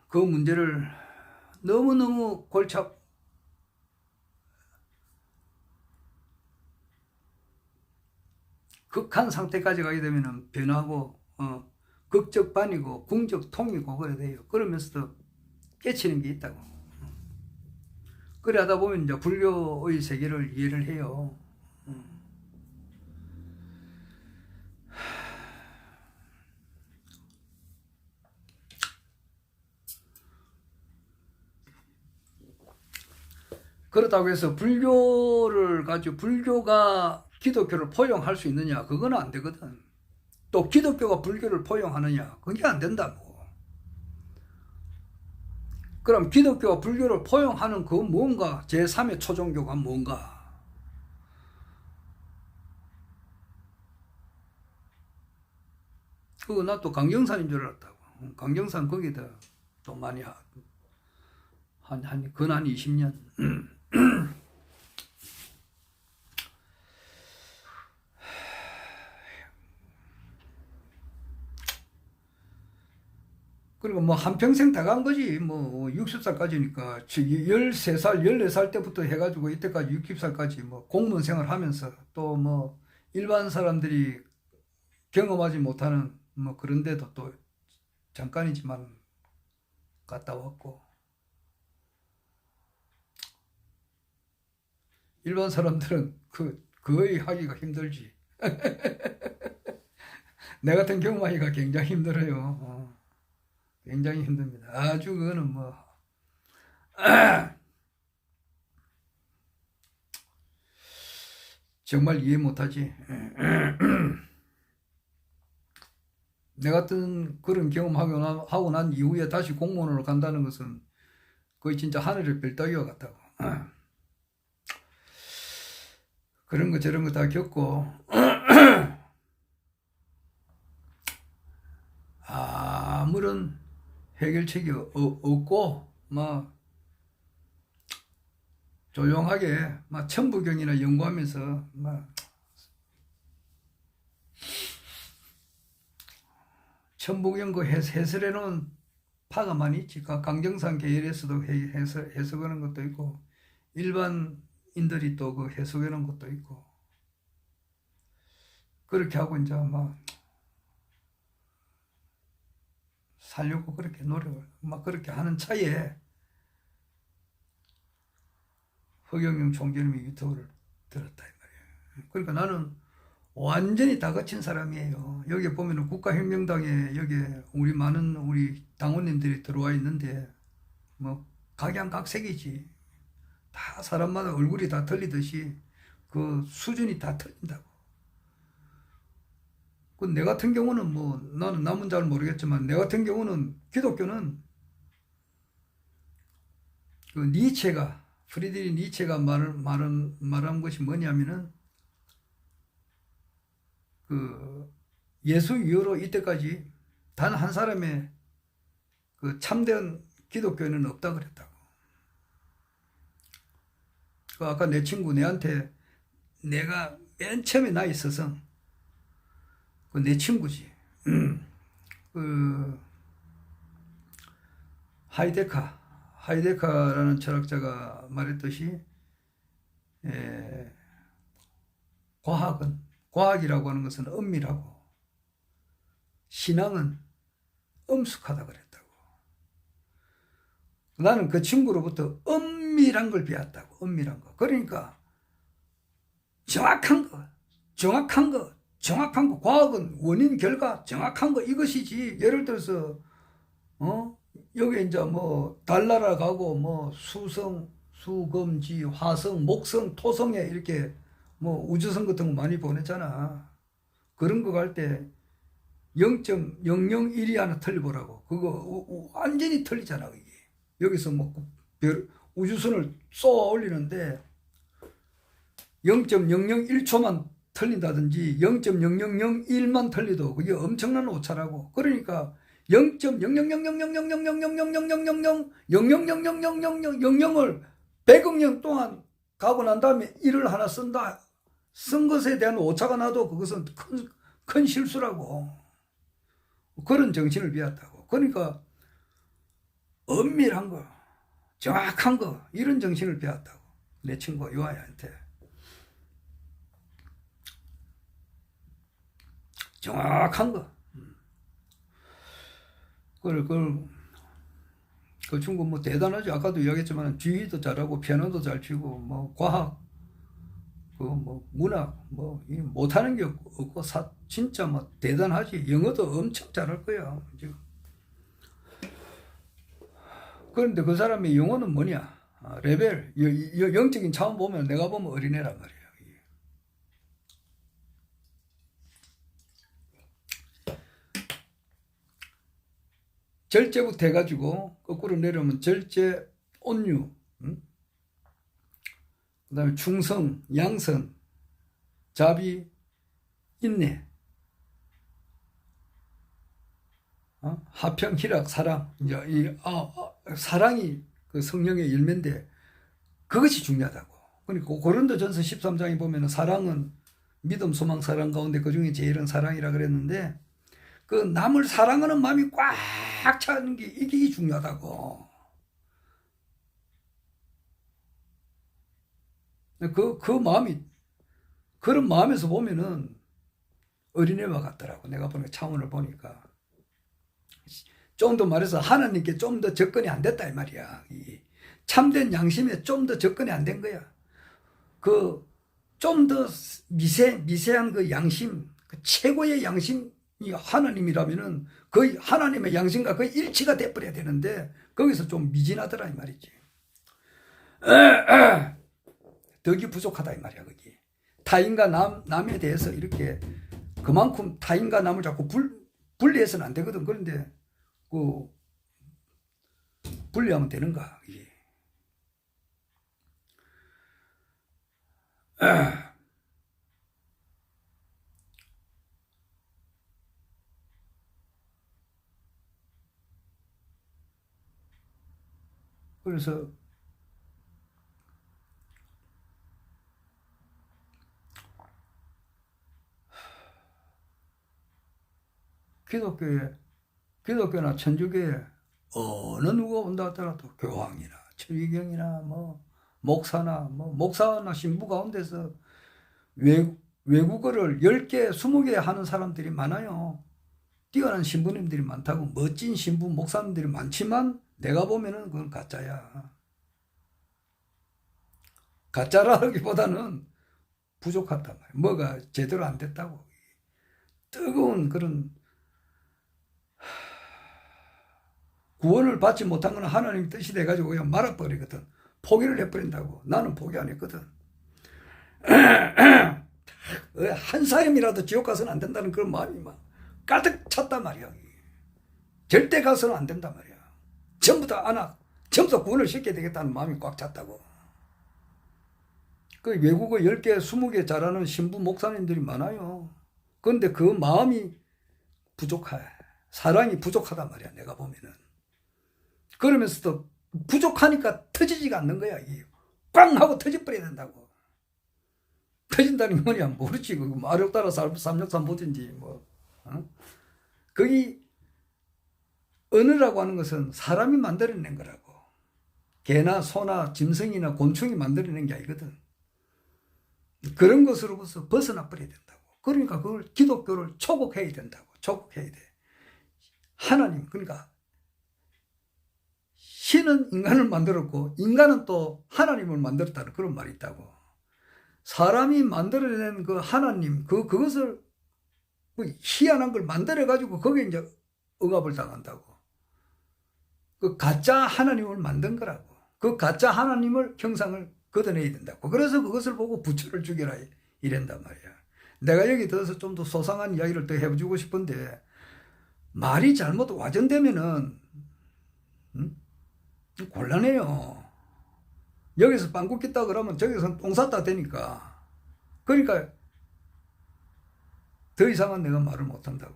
그 문제를 너무너무 극한 상태까지 가게 되면 변하고 극적반이고 궁적통이고 그래 돼요. 그러면서도 깨치는 게 있다고. 그래 하다 보면 이제 불교의 세계를 이해를 해요. 그렇다고 해서 불교를 가지고 불교가 기독교를 포용할 수 있느냐? 그건 안 되거든. 또 기독교가 불교를 포용하느냐? 그게 안 된다고. 그럼 기독교가 불교를 포용하는 그 뭔가 제3의 초종교가 뭔가? 그거 나 또 강경산인 줄 알았다고. 강경산 거기다 또 많이 근 20년. 그리고 뭐 한평생 다 간 거지. 뭐 60살까지니까 13살, 14살 때부터 해가지고 이때까지 60살까지 뭐 공무원 생활 하면서 또 뭐 일반 사람들이 경험하지 못하는 뭐 그런 데도 또 잠깐이지만 갔다 왔고, 일반 사람들은 거의 하기가 힘들지. 내 같은 경험하기가 굉장히 힘들어요. 굉장히 힘듭니다. 아주 그거는 뭐 정말 이해 못하지. 내 같은 그런 경험하고 난 이후에 다시 공무원으로 간다는 것은 거의 진짜 하늘을 별 따기와 같다고. 그런 거 저런 거 다 겪고 아무런 해결책이 없고 막 조용하게 막 천부경이나 연구하면서 막 천부경 그 해설해 놓은 파가 많이 있지. 강정산 계열에서도 해석하는 것도 있고 일반인들이 또 그 해석하는 것도 있고 그렇게 하고 이제 막 살려고 그렇게 노력을 막 그렇게 하는 차에 허경영 총재님이 유튜브를 들었다 이 말이에요. 그러니까 나는 완전히 다 거친 사람이에요. 여기 보면은 국가혁명당에 여기 많은 우리 당원님들이 들어와 있는데 뭐 각양각색이지. 다 사람마다 얼굴이 다 틀리듯이 그 수준이 다 틀린다고. 그 내 같은 경우는 뭐 나는 남은 잘 모르겠지만 내 같은 경우는 기독교는 그 니체가 프리드리 니체가 말한 것이 뭐냐면은 그 예수 이후로 이때까지 단 한 사람의 그 참된 기독교인은 없다 그랬다고. 그 아까 내 친구 내한테 내가 맨 처음에 나 있어서 그 내 친구지. 그 하이데카라는 철학자가 말했듯이 과학이라고 하는 것은 엄밀하고 신앙은 엄숙하다 그랬다고. 나는 그 친구로부터 엄밀한 걸 배웠다고. 엄밀한 거. 그러니까 정확한 거. 과학은 원인 결과 정확한 거 이것이지. 예를 들어서 여기 이제 뭐 달나라 가고 뭐 수성, 수금지, 화성, 목성, 토성에 이렇게 뭐 우주선 같은 거 많이 보냈잖아. 그런 거 갈 때 0.001이 하나 틀려보라고. 그거 완전히 틀리잖아. 이게. 여기서 뭐 우주선을 쏘아 올리는데 0.001초만 틀린다든지 0.0001만 틀리도 그게 엄청난 오차라고. 그러니까 0.00000000000000000을 100억 년 동안 가고 난 다음에 일을 하나 쓴다. 쓴 것에 대한 오차가 나도 그것은 큰 실수라고. 그런 정신을 배웠다고. 그러니까 엄밀한 거, 정확한 거 이런 정신을 배웠다고. 내 친구 요아이한테. 정확한 거. 그 친구 뭐 대단하지. 아까도 이야기했지만 주의도 잘하고 피아노도 잘 치고 뭐 과학, 그 뭐 문학 뭐 못하는 게 없고 진짜 뭐 대단하지. 영어도 엄청 잘할 거야 지금. 그런데 그 사람의 영어는 뭐냐? 레벨, 영적인 차원 보면 내가 보면 어린애란 말이에요. 절제부터 해가지고 거꾸로 내려오면 절제, 온유, 그 다음에 충성, 양선, 자비, 인내, 화평, 희락, 사랑. 이제 사랑이 그 성령의 열매인데 그것이 중요하다고. 그러니까 고린도전서 13장에 보면은 사랑은 믿음, 소망, 사랑 가운데 그 중에 제일은 사랑이라 그랬는데 그 남을 사랑하는 마음이 꽉 차는 게 이게 중요하다고. 그 마음이 그런 마음에서 보면은 어린애와 같더라고. 내가 보니까 차원을 보니까. 좀 더 말해서 하나님께 좀 더 접근이 안 됐다 이 말이야. 이 참된 양심에 좀 더 접근이 안 된 거야. 그 좀 더 미세한 그 양심, 그 최고의 양심이 하나님이라면은 거의 하나님의 양심과 거의 일치가 돼버려야 되는데 거기서 좀 미진하더라 이 말이지. 덕이 부족하다 이 말이야. 거기 타인과 남에 대해서 이렇게 그만큼 타인과 남을 자꾸 분리해서는 안 되거든. 그런데 그 분리하면 되는가 이게. 그래서 기독교나 천주교에 어느 누가 온다 하더라도 교황이나 추기경이나 뭐 목사나 신부 가운데서 외국어를 10개, 20개 하는 사람들이 많아요. 뛰어난 신부님들이 많다고 멋진 신부 목사님들이 많지만 내가 보면은 그건 가짜야. 가짜라기보다는 부족하단 말이야. 뭐가 제대로 안 됐다고. 뜨거운 그런 구원을 받지 못한 건 하나님 뜻이 돼가지고 그냥 말아버리거든. 포기를 해버린다고. 나는 포기 안 했거든. 한 사람이라도 지옥 가서는 안 된다는 그런 마음이 막 가득 찼단 말이야. 절대 가서는 안 된단 말이야. 전부 다 구원을 시켜야 되겠다는 마음이 꽉 찼다고. 그 외국어 10개, 20개 잘하는 신부 목사님들이 많아요. 그런데 그 마음이 부족해. 사랑이 부족하단 말이야, 내가 보면은. 그러면서도 부족하니까 터지지가 않는 거야. 꽝 하고 터져버려야 된다고. 터진다는 게 뭐냐 모르지. 마력 따라 삼육삼 보든지 뭐. 거기 언어라고 하는 것은 사람이 만들어낸 거라고. 개나 소나 짐승이나 곤충이 만들어낸 게 아니거든. 그런 것으로부터 벗어나 버려야 된다고. 그러니까 그걸 기독교를 초국해야 된다고. 초국해야 돼. 하나님, 그러니까 신은 인간을 만들었고 인간은 또 하나님을 만들었다는 그런 말이 있다고. 사람이 만들어낸 그 하나님, 그것을 희한한 걸 만들어가지고 거기에 이제 억압을 당한다고. 그 가짜 하나님을 만든 거라고. 그 가짜 하나님을 형상을 걷어내야 된다고. 그래서 그것을 보고 부처를 죽여라 이랬단 말이야. 내가 여기 들어서 좀 더 소상한 이야기를 더 해주고 싶은데 말이 잘못 와전되면은 곤란해요. 여기서 빵꾸 꼈다 그러면 저기서 똥 쌌다 되니까. 그러니까 더 이상은 내가 말을 못한다고.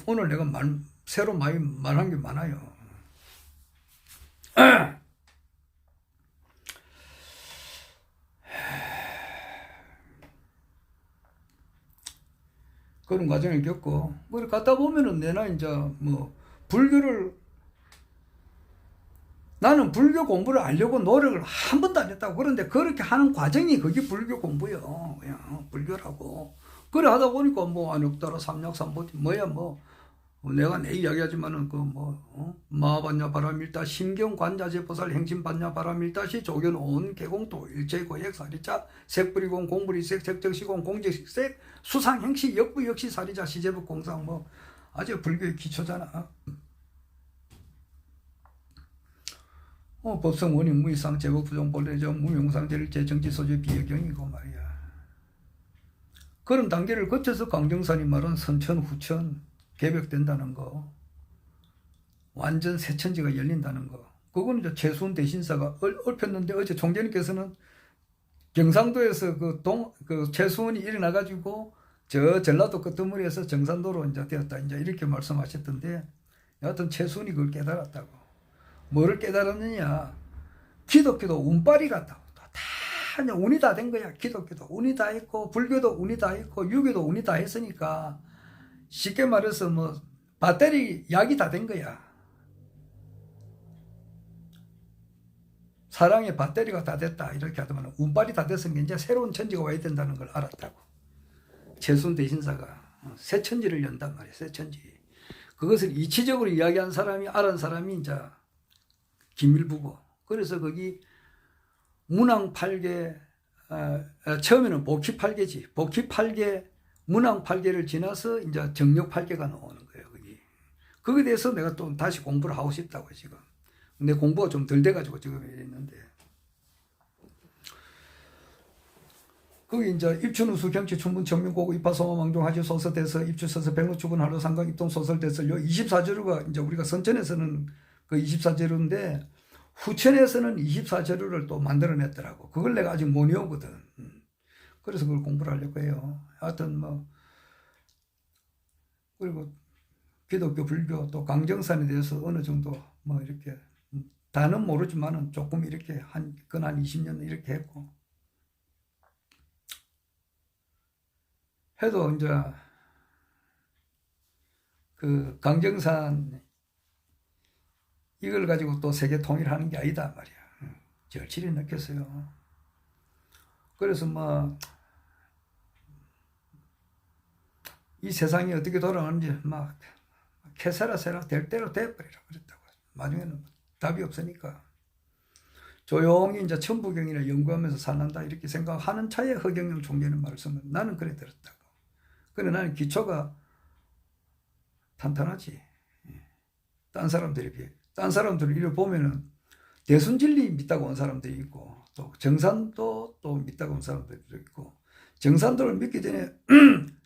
오늘 내가 새로 많이 말한 게 많아요. 그런 과정을 겪고, 뭐, 갔다 보면은 내나 이제 뭐, 나는 불교 공부를 하려고 노력을 한 번도 안 했다고. 그런데 그렇게 하는 과정이 그게 불교 공부예요. 그냥 불교라고. 그래 하다 보니까 뭐, 안욕따라 삼약삼보지, 뭐야, 뭐, 내가 내 이야기하지만은 마하반야 바라밀다 심경관자재 보살 행심반야 바라밀다시 조견 온 개공도 일체고액 사리자 색불이공 공불이색 색적시공 공적식색 수상행시 역부 역시 사리자 시제부 공상 뭐 아주 불교의 기초잖아. 법성 원인 무이상 제법 부정 본래적 무명상 제일제 정지소주 비여경이고 말이야. 그런 단계를 거쳐서 강정산이 말한 선천 후천 개벽된다는 거, 완전 새 천지가 열린다는 거. 그거는 이제 최수훈 대신사가 얽혔는데 어제 총재님께서는 경상도에서 그 최수훈이 일어나가지고 저 전라도 끝머리에서 정산도로 이제 되었다 이제 이렇게 말씀하셨던데, 여하튼 최수훈이 그걸 깨달았다고. 뭐를 깨달았느냐? 기독교도 운빨이 같다고. 다 운이 다 된 거야. 기독교도 운이 다 했고 불교도 운이 다 했고 유교도 운이 다 했으니까. 쉽게 말해서 뭐 배터리 약이 다 된 거야. 사랑의 배터리가 다 됐다 이렇게 하더만 운빨이 다 됐으면 이제 새로운 천지가 와야 된다는 걸 알았다고. 최순 대신사가. 새 천지를 연단 말이야. 새 천지. 그것을 이치적으로 이야기한 사람이 알은 사람이 이제 김일부고. 그래서 거기 문왕 8개 처음에는 복희 8개지. 복희 8개 문왕 8개를 지나서 이제 정력 8개가 나오는 거예요. 거기. 거기에 대해서 내가 또 다시 공부를 하고 싶다고 지금. 근데 공부가 좀 덜 돼가지고 지금 있는데. 거기 이제 입춘우수 경치 춘분 청명고구 입하소마 망종하지 소서대서 입주서서 백로주분 하루 상강 입동 소설대서 요 24제루가 이제 우리가 선천에서는 그 24제루인데 후천에서는 24제루를 또 만들어냈더라고. 그걸 내가 아직 못 외우거든. 그래서 그걸 공부를 하려고 해요. 하여튼 뭐 그리고 기독교 불교 또 강정산에 대해서 어느 정도 뭐 이렇게 다는 모르지만은 조금 이렇게 한 20년 이렇게 했고 해도 이제 그 강정산 이걸 가지고 또 세계 통일하는 게 아니다 말이야. 절실히 느꼈어요. 그래서 뭐 이 세상이 어떻게 돌아가는지 막 캐세라세라 될 대로 돼버리라 그랬다고. 나중에는 답이 없으니까 조용히 이제 천부경이나 연구하면서 살란다 이렇게 생각하는 차에 허경영 총재는 말씀을 나는 그래 들었다고. 그래 나는 기초가 탄탄하지. 딴 사람들에 비해. 딴 사람들을 이래 보면은 대순진리 믿다고 온 사람들이 있고 또 정산도 또 믿다고 온 사람들도 있고 정산도를 믿기 전에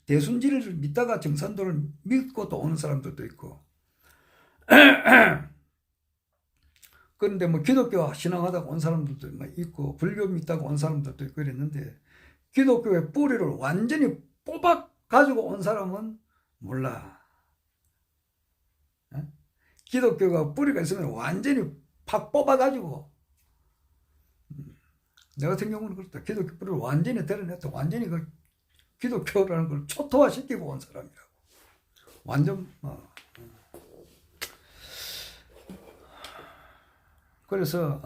대순진리를 믿다가 정산도를 믿고 또 오는 사람들도 있고 그런데 뭐 기독교 신앙하다가 온 사람들도 있고 불교 믿다고 온 사람들도 있고 이랬는데 기독교의 뿌리를 완전히 뽑아 가지고 온 사람은 몰라. 기독교가 뿌리가 있으면 완전히 팍 뽑아가지고 내 같은 경우는 그렇다. 기독교 뿌리를 완전히 드러냈다. 완전히 그 기독교라는 걸 초토화시키고 온 사람이라고. 완전 그래서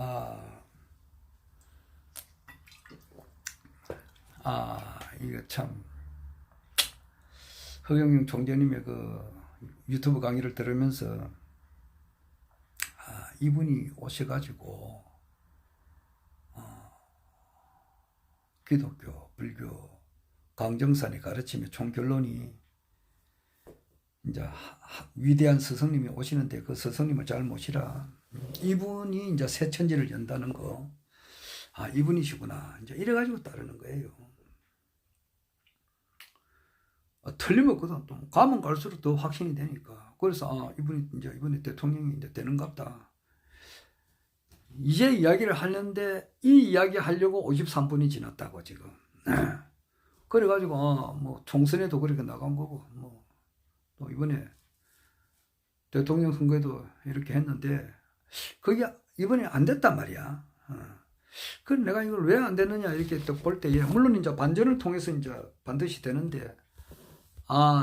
이거 참 허경영 총재님의 그 유튜브 강의를 들으면서 이분이 오셔가지고 기독교, 불교, 강정산이 가르치며 총 결론이 이제 위대한 스승님이 오시는데 그 스승님을 잘 모시라. 이분이 이제 새 천지를 연다는 거. 이분이시구나. 이제 이래가지고 따르는 거예요. 틀림없거든. 또 가면 갈수록 더 확신이 되니까. 그래서 이분이 이제 이번에 대통령이 이제 되는갑다. 이제 이야기를 하는데 이 이야기 하려고 53분이 지났다고 지금. 그래가지고 뭐 총선에도 그렇게 나간 거고 뭐 또 이번에 대통령 선거에도 이렇게 했는데 그게 이번에 안 됐단 말이야. 그럼 내가 이걸 왜 안 됐느냐 이렇게 또 볼 때 물론 이제 반전을 통해서 이제 반드시 되는데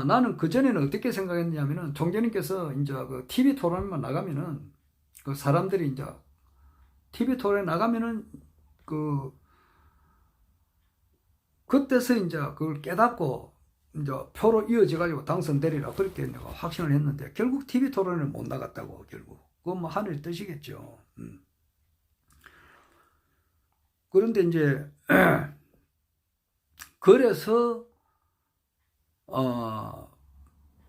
나는 그전에는 어떻게 생각했냐면은 총재님께서 이제 그 TV 토론만 나가면은 그 사람들이 이제 TV 토론에 나가면은 그때서 이제 그걸 깨닫고 이제 표로 이어져 가지고 당선되리라 그렇게 내가 확신을 했는데 결국 TV 토론을 못 나갔다고 결국. 그건 뭐 하늘의 뜻이겠죠. 그런데 이제 그래서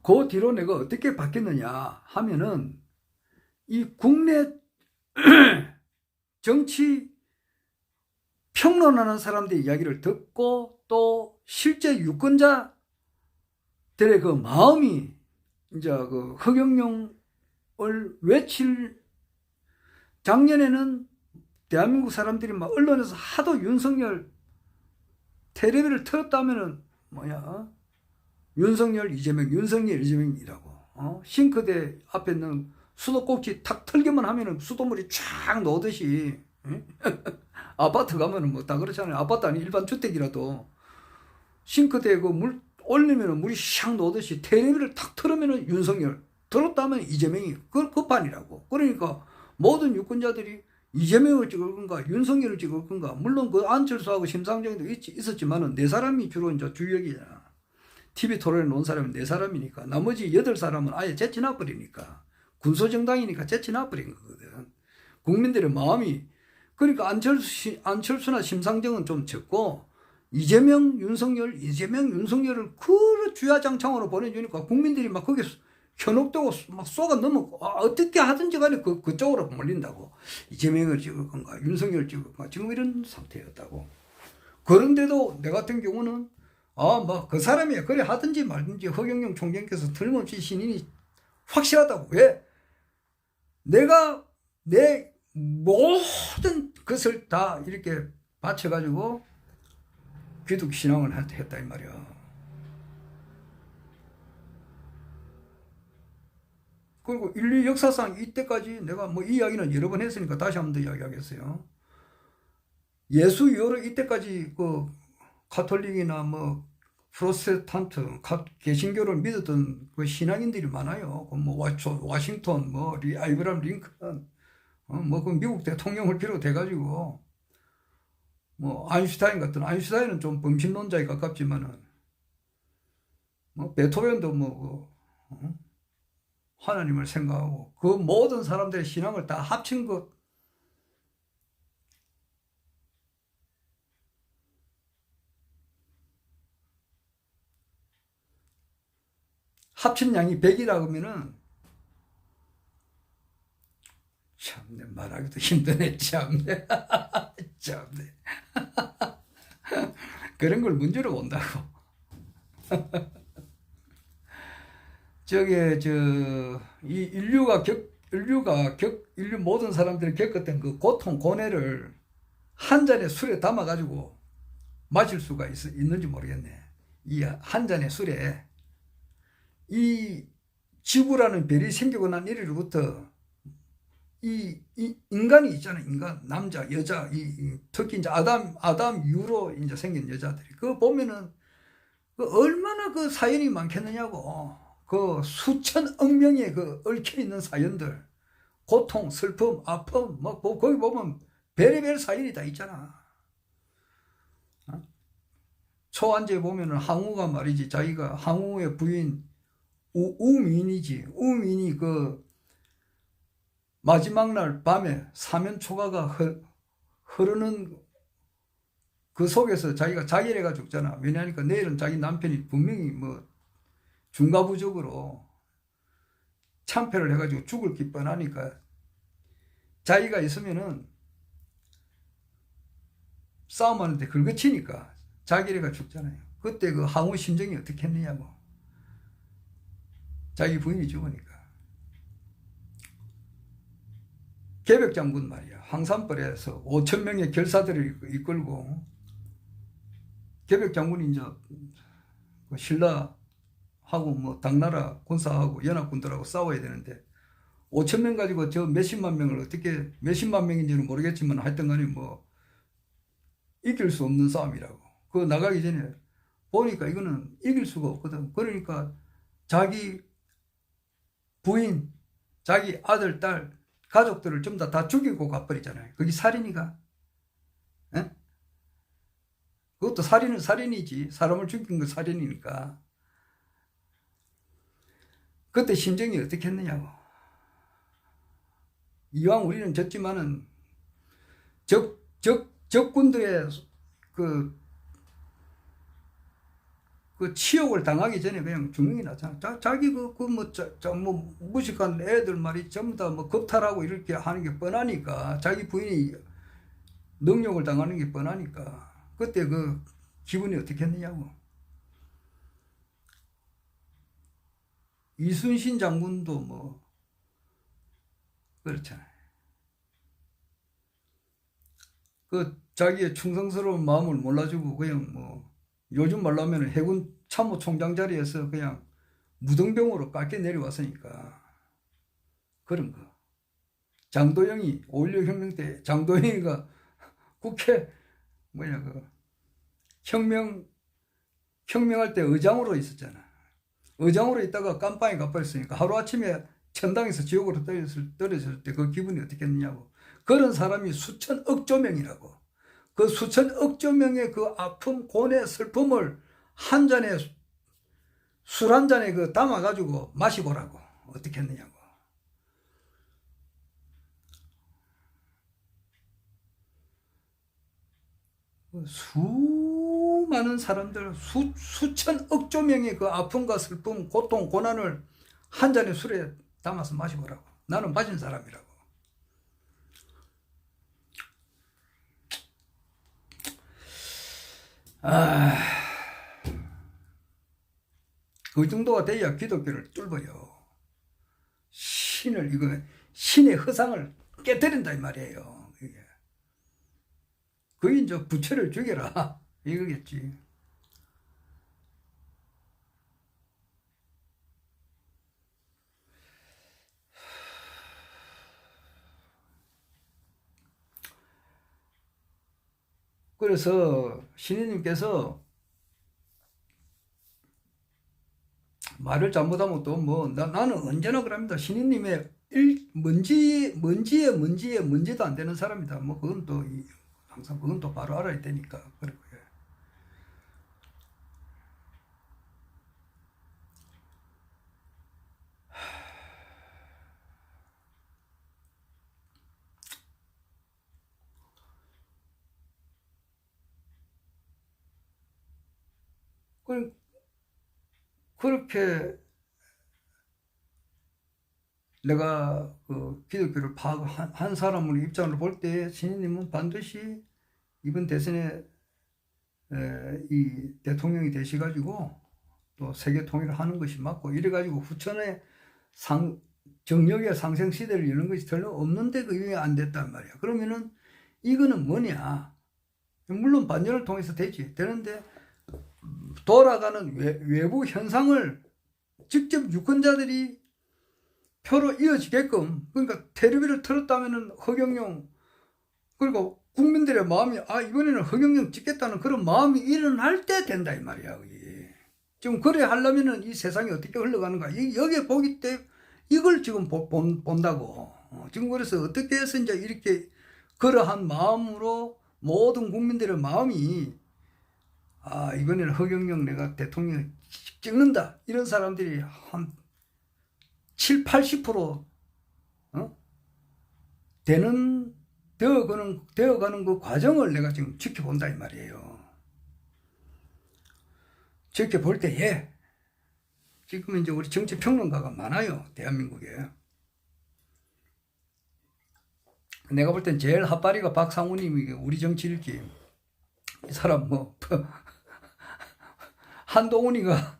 그 뒤로 내가 어떻게 바뀌었느냐 하면은 이 국내 정치 평론하는 사람들의 이야기를 듣고 또 실제 유권자들의 그 마음이 이제 그 허경영을 외칠 작년에는 대한민국 사람들이 막 언론에서 하도 윤석열 텔레비를 틀었다면은 윤석열 이재명 윤석열 이재명이라고 싱크대 앞에 있는 수도꼭지 탁 털기만 하면은 수돗물이 쫙 나오듯이 아파트 가면은 뭐 다 그렇잖아요. 아파트 아니 일반 주택이라도 싱크대에 그 물 올리면은 물이 샥 나오듯이 텔레비를 탁 틀으면은 윤석열 들었다면 이재명이 그 판이라고. 그러니까 모든 유권자들이 이재명을 찍을 건가 윤석열을 찍을 건가. 물론 그 안철수하고 심상정도 있었지만은 네 사람이 주로 이제 주역이잖아. TV 토론에 놓은 사람은 4사람이니까 나머지 8사람은 아예 제치나버리니까 군소정당이니까 제치나버린 거거든. 국민들의 마음이 그러니까 안철수나 심상정은 좀 적고 이재명, 윤석열을 그 주야장창으로 보내주니까 국민들이 막 거기에 현혹되고 막 쏘가 넘어 어떻게 하든지 간에 그쪽으로 몰린다고. 이재명을 찍을 건가 윤석열을 찍을 건가 지금 이런 상태였다고. 그런데도 내 같은 경우는 뭐 그 사람이 그래 하든지 말든지 허경영 총장께서 틀림없이 신인이 확실하다고. 왜? 내가 내 모든 것을 다 이렇게 바쳐가지고 기독 신앙을 했다 이 말이야. 그리고 인류 역사상 이때까지 내가 뭐 이야기는 여러 번 했으니까 다시 한 번 더 이야기하겠어요. 예수 이후로 이때까지 그 가톨릭이나 뭐 프로테스탄트, 개신교를 믿었던 그 신앙인들이 많아요. 뭐 와싱턴, 뭐 아브라함 링컨, 뭐 그 미국 대통령을 비롯해가지고 뭐 아인슈타인은 좀 범신론자에 가깝지만은 뭐 베토벤도 뭐 하나님을 생각하고 그 모든 사람들의 신앙을 다 합친 것. 합친 양이 100이라 그러면은 참내 말하기도 힘드네 참내. 참내. 그런 걸 문제로 본다고. 이 인류 모든 사람들이 겪었던 그 고통, 고뇌를 한 잔의 술에 담아가지고 마실 수가 있는지 모르겠네. 이 한 잔의 술에 이 지구라는 별이 생기고 난 이래로부터 이 인간이 있잖아요. 인간, 남자, 여자, 특히 이제 아담 이후로 이제 생긴 여자들이. 그거 보면은 얼마나 그 사연이 많겠느냐고. 그 수천억 명의 그 얽혀 있는 사연들, 고통, 슬픔, 아픔, 뭐 거기 보면 별의별 사연이 다 있잖아. 초안지에 보면은 항우가 말이지, 자기가 항우의 부인 우민이 그 마지막 날 밤에 사면초가가 흐르는 그 속에서 자기가 자결해가 죽잖아. 왜냐하니까 내일은 자기 남편이 분명히 뭐 중과부적으로 참패를 해가지고 죽을 기 뻔하니까 자기가 있으면은 싸움하는데 긁어치니까 자결해가 죽잖아요. 그때 그 항우 심정이 어떻게 했느냐고. 자기 부인이 죽으니까. 계백장군 말이야. 황산벌에서 5,000명의 결사들을 이끌고 계백장군이 이제 신라하고 뭐 당나라 군사하고 연합군들하고 싸워야 되는데 5,000명 가지고 저 몇십만 명을 어떻게 몇십만 명인지는 모르겠지만 하여튼 간에 뭐 이길 수 없는 싸움이라고. 그거 나가기 전에 보니까 이거는 이길 수가 없거든. 그러니까 자기 부인, 자기 아들, 딸, 가족들을 전부 다 죽이고 가버리잖아요. 그게 살인이가? 에? 그것도 살인은 살인이지. 사람을 죽인 건 살인이니까. 그때 심정이 어떻게 했느냐고. 이왕 우리는 졌지만은 적군들의 그 치욕을 당하기 전에 그냥 죽는 게 낫잖아. 자기 뭐 무식한 애들 말이 전부 다 뭐 겁탈하고 이렇게 하는 게 뻔하니까, 자기 부인이 능욕을 당하는 게 뻔하니까, 그때 그 기분이 어떻게 했느냐고. 이순신 장군도 뭐, 그렇잖아요. 그 자기의 충성스러운 마음을 몰라주고 그냥 뭐, 요즘 말로 하면 해군 참모총장 자리에서 그냥 무등병으로 깎여 내려왔으니까. 그런 거. 장도영이 5.16 혁명 때 장도영이가 국회 혁명할 때 의장으로 있었잖아. 의장으로 있다가 깜빵에 가버렸으니까 하루아침에 천당에서 지옥으로 떨어졌을 때 그 기분이 어떻겠느냐고. 그런 사람이 수천억조 명이라고. 그 수천억조 명의 그 아픔, 고뇌, 슬픔을 한 잔의 술 한 잔에 그 담아가지고 마시보라고. 어떻게 했느냐고. 수많은 사람들, 수천억 조명의 그 아픔과 슬픔, 고통, 고난을 한 잔의 술에 담아서 마시보라고. 나는 마신 사람이라고. 그 정도가 돼야 기독교를 뚫어요. 신의 허상을 깨뜨린다 이 말이에요. 그게 이제 부처를 죽여라 이거겠지. 그래서 신인님께서 말을 잘못하면 또 뭐 나는 언제나 그럽니다. 신인님의 먼지도 안 되는 사람이다. 뭐 그건 또 항상 그건 또 바로 알아야 되니까. 그리고 그렇게 내가 그 기독교를 파악한 사람의 입장을 볼 때 신인님은 반드시 이번 대선에 이 대통령이 되셔가지고 또 세계 통일을 하는 것이 맞고 이래가지고 후천의 정력의 상생 시대를 여는 것이 별로 없는데 그게 안 됐단 말이야. 그러면은 이거는 뭐냐? 물론 반전을 통해서 되는데 돌아가는 외부 현상을 직접 유권자들이 표로 이어지게끔, 그러니까 텔레비를 틀었다면은 허경영, 그리고 국민들의 마음이 이번에는 허경영 찍겠다는 그런 마음이 일어날 때 된다 이 말이야. 지금 그래 하려면은 이 세상이 어떻게 흘러가는가 여기에 보기 때문에 이걸 지금 본다고. 지금 그래서 어떻게 해서 이제 이렇게 그러한 마음으로 모든 국민들의 마음이 이번에는 허경영 내가 대통령 찍는다 이런 사람들이 한 7, 80% 되어가는 그 과정을 내가 지금 지켜본다 이 말이에요. 지켜볼 때에 지금 이제 우리 정치평론가가 많아요. 대한민국에. 내가 볼 땐 제일 핫바리가 박상우님이 우리 정치 읽기. 이 사람 한동훈이가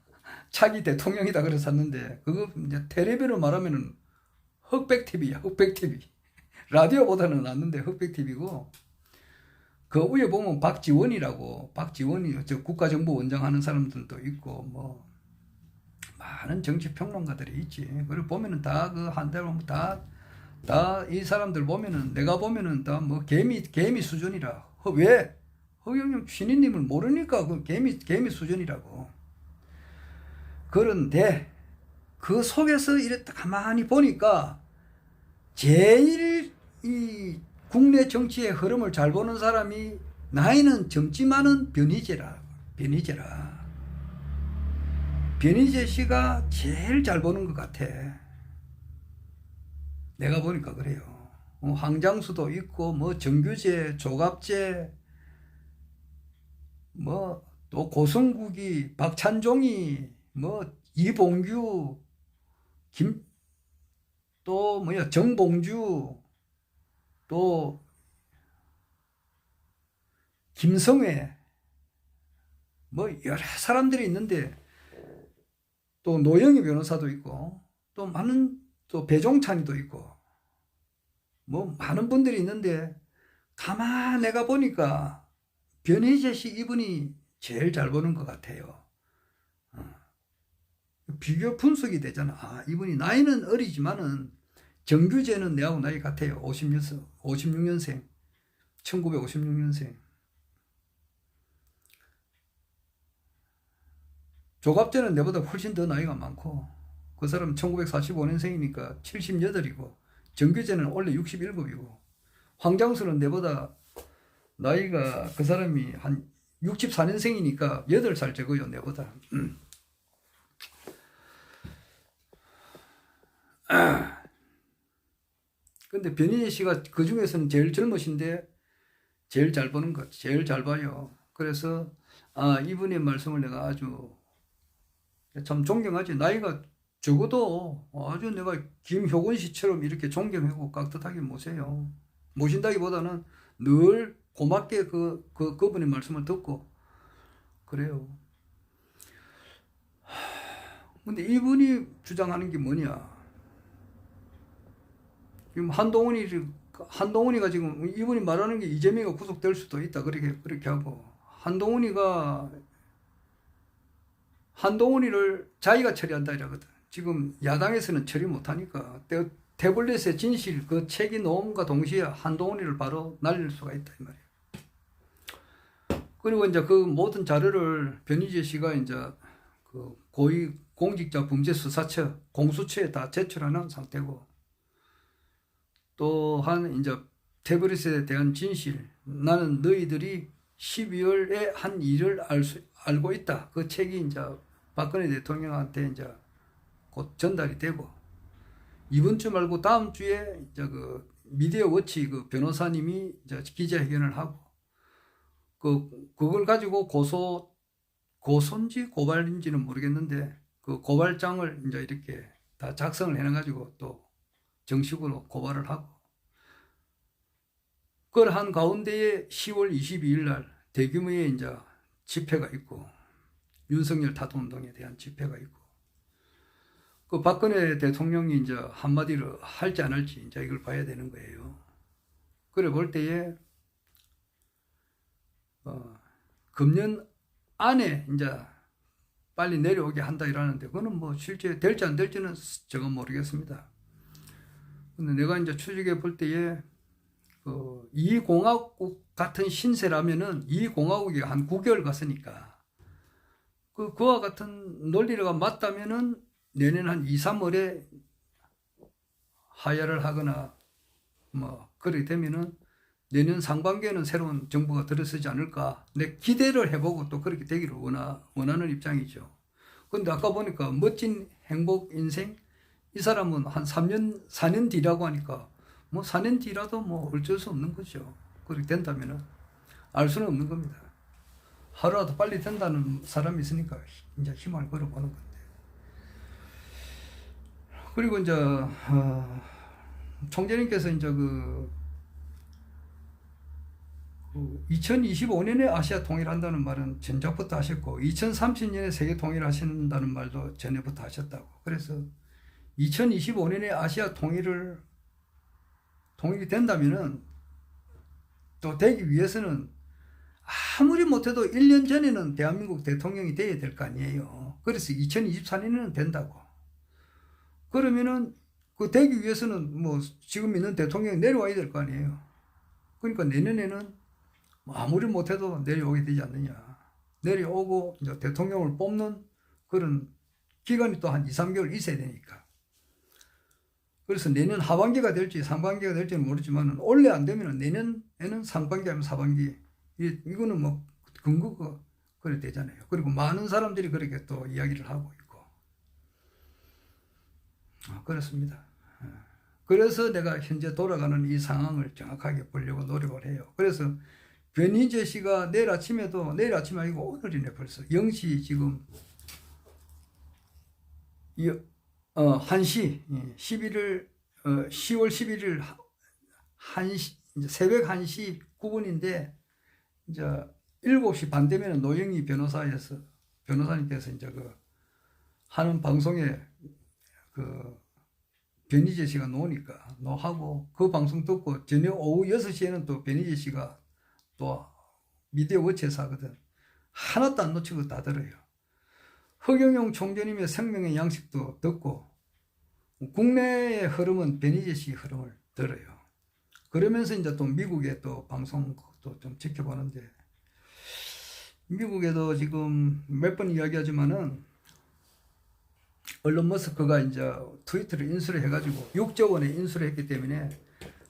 차기 대통령이다 그랬었는데 그거 이제 텔레비로 말하면은 흑백TV야. 흑백TV. 라디오보다는 낫는데 흑백TV고 그 위에 보면 박지원이 저 국가정보원장 하는 사람들도 있고 뭐 많은 정치평론가들이 있지. 그리고 보면은 다 그 한달 보면 다 이 사람들 보면은 내가 보면은 다 뭐 개미 수준이라. 왜? 허경영 신인님을 모르니까 그 개미 수준이라고. 그런데 그 속에서 이랬다 가만히 보니까 제일 이 국내 정치의 흐름을 잘 보는 사람이 나이는 젊지만은 변희재라. 변희재 씨가 제일 잘 보는 것 같아. 내가 보니까 그래요. 황장수도 있고 뭐 정규재, 조갑재, 뭐 또 고성국이, 박찬종이, 뭐 이봉규, 또 뭐야 정봉주, 또 김성회, 뭐 여러 사람들이 있는데 또 노영희 변호사도 있고 또 많은 또 배종찬이도 있고 뭐 많은 분들이 있는데 가만 내가 보니까 변희재 씨 이분이 제일 잘 보는 것 같아요. 비교 분석이 되잖아. 이분이 나이는 어리지만은 정규재는 내하고 나이 같아요. 56년생 1956년생. 조갑재는 내보다 훨씬 더 나이가 많고 그 사람은 1945년생이니까 78이고 정규재는 원래 67이고 황장수는 내보다 나이가 그 사람이 한 64년생이니까 8살 적어요 내보다. 근데 변희재 씨가 그 중에서는 제일 젊으신데 제일 잘 보는 것, 제일 잘 봐요. 그래서 이분의 말씀을 내가 아주 참 존경하지. 나이가 적어도 아주 내가 김효곤 씨처럼 이렇게 존경하고 깍듯하게 모세요. 모신다기보다는 늘 고맙게 그분의 말씀을 듣고 그래요. 근데 이분이 주장하는 게 뭐냐? 지금 한동훈이가 지금 이분이 말하는 게 이재명이가 구속될 수도 있다. 그렇게 하고 한동훈이를 자기가 처리한다 이러거든. 지금 야당에서는 처리 못하니까 태블릿의 진실 그 책이 나옴과 동시에 한동훈이를 바로 날릴 수가 있다 이 말이야. 그리고 이제 그 모든 자료를 변희재 씨가 이제 그 고위 공직자 범죄 수사처 공수처에 다 제출하는 상태고, 또한 이제 태블릿에 대한 진실, 나는 너희들이 12월에 한 일을 알고 있다. 그 책이 이제 박근혜 대통령한테 이제 곧 전달이 되고, 이번 주 말고 다음 주에 이제 그 미디어 워치 그 변호사님이 이제 기자회견을 하고, 그걸 가지고 고소인지 고발인지는 모르겠는데, 그 고발장을 이제 이렇게 다 작성을 해놔가지고 또 정식으로 고발을 하고, 그걸 한 가운데에 10월 22일 날 대규모의 이제 집회가 있고, 윤석열 타도운동에 대한 집회가 있고, 그 박근혜 대통령이 이제 한마디를 할지 안 할지 이제 이걸 봐야 되는 거예요. 그래 볼 때에, 금년 안에 이제 빨리 내려오게 한다 이러는데, 그거는 뭐 실제 될지 안 될지는 제가 모르겠습니다. 근데 내가 이제 추측해 볼 때에, 이 공화국 같은 신세라면은 이 공화국이 한 9개월 갔으니까, 그와 같은 논리가 맞다면은 내년 한 2, 3월에 하야를 하거나 뭐 그렇게 되면은 내년 상반기에는 새로운 정부가 들어서지 않을까 내 기대를 해보고 또 그렇게 되기를 원하는 입장이죠. 근데 아까 보니까 멋진 행복 인생, 이 사람은 한 3년 4년 뒤라고 하니까 뭐 4년 뒤라도 뭐 어쩔 수 없는 거죠. 그렇게 된다면은 알 수는 없는 겁니다. 하루라도 빨리 된다는 사람이 있으니까 이제 희망을 걸어보는 건데. 그리고 이제 총재님께서 이제 2025년에 아시아 통일한다는 말은 전작부터 하셨고, 2030년에 세계 통일하신다는 말도 전에부터 하셨다고. 그래서 2025년에 아시아 통일이 된다면은, 또 되기 위해서는 아무리 못해도 1년 전에는 대한민국 대통령이 돼야 될 거 아니에요. 그래서 2024년에는 된다고. 그러면은 그 되기 위해서는 뭐 지금 있는 대통령이 내려와야 될 거 아니에요. 그러니까 내년에는 아무리 못해도 내려오게 되지 않느냐. 내려오고 이제 대통령을 뽑는 그런 기간이 또 한 2, 3개월 있어야 되니까. 그래서 내년 하반기가 될지 상반기가 될지는 모르지만, 원래 안 되면 내년에는 상반기 아니면 하반기. 이거는 뭐 근거가 그래 되잖아요. 그리고 많은 사람들이 그렇게 또 이야기를 하고 있고. 그렇습니다. 그래서 내가 현재 돌아가는 이 상황을 정확하게 보려고 노력을 해요. 그래서 변희재 씨가 내일 아침이 아니고 오늘이네 벌써 0시 지금 1시 10월 11일 1시 새벽 1시 9분인데 이제 7시 반 되면 노영희 변호사님께서 이제 하는 방송에 변희재 씨가 노하고 그 방송 듣고 저녁 오후 6시에는 또 변희재 씨가 또 미디어 워치에서 하거든. 하나도 안 놓치고 다 들어요. 허경영 총재님의 생명의 양식도 듣고, 국내의 흐름은 변희재 씨 흐름을 들어요. 그러면서 이제 또 미국의 또 방송도 좀 지켜보는데, 미국에도 지금 몇 번 이야기하지만은 얼론 머스크가 이제 트위터를 인수를 해가지고 6조 원에 인수를 했기 때문에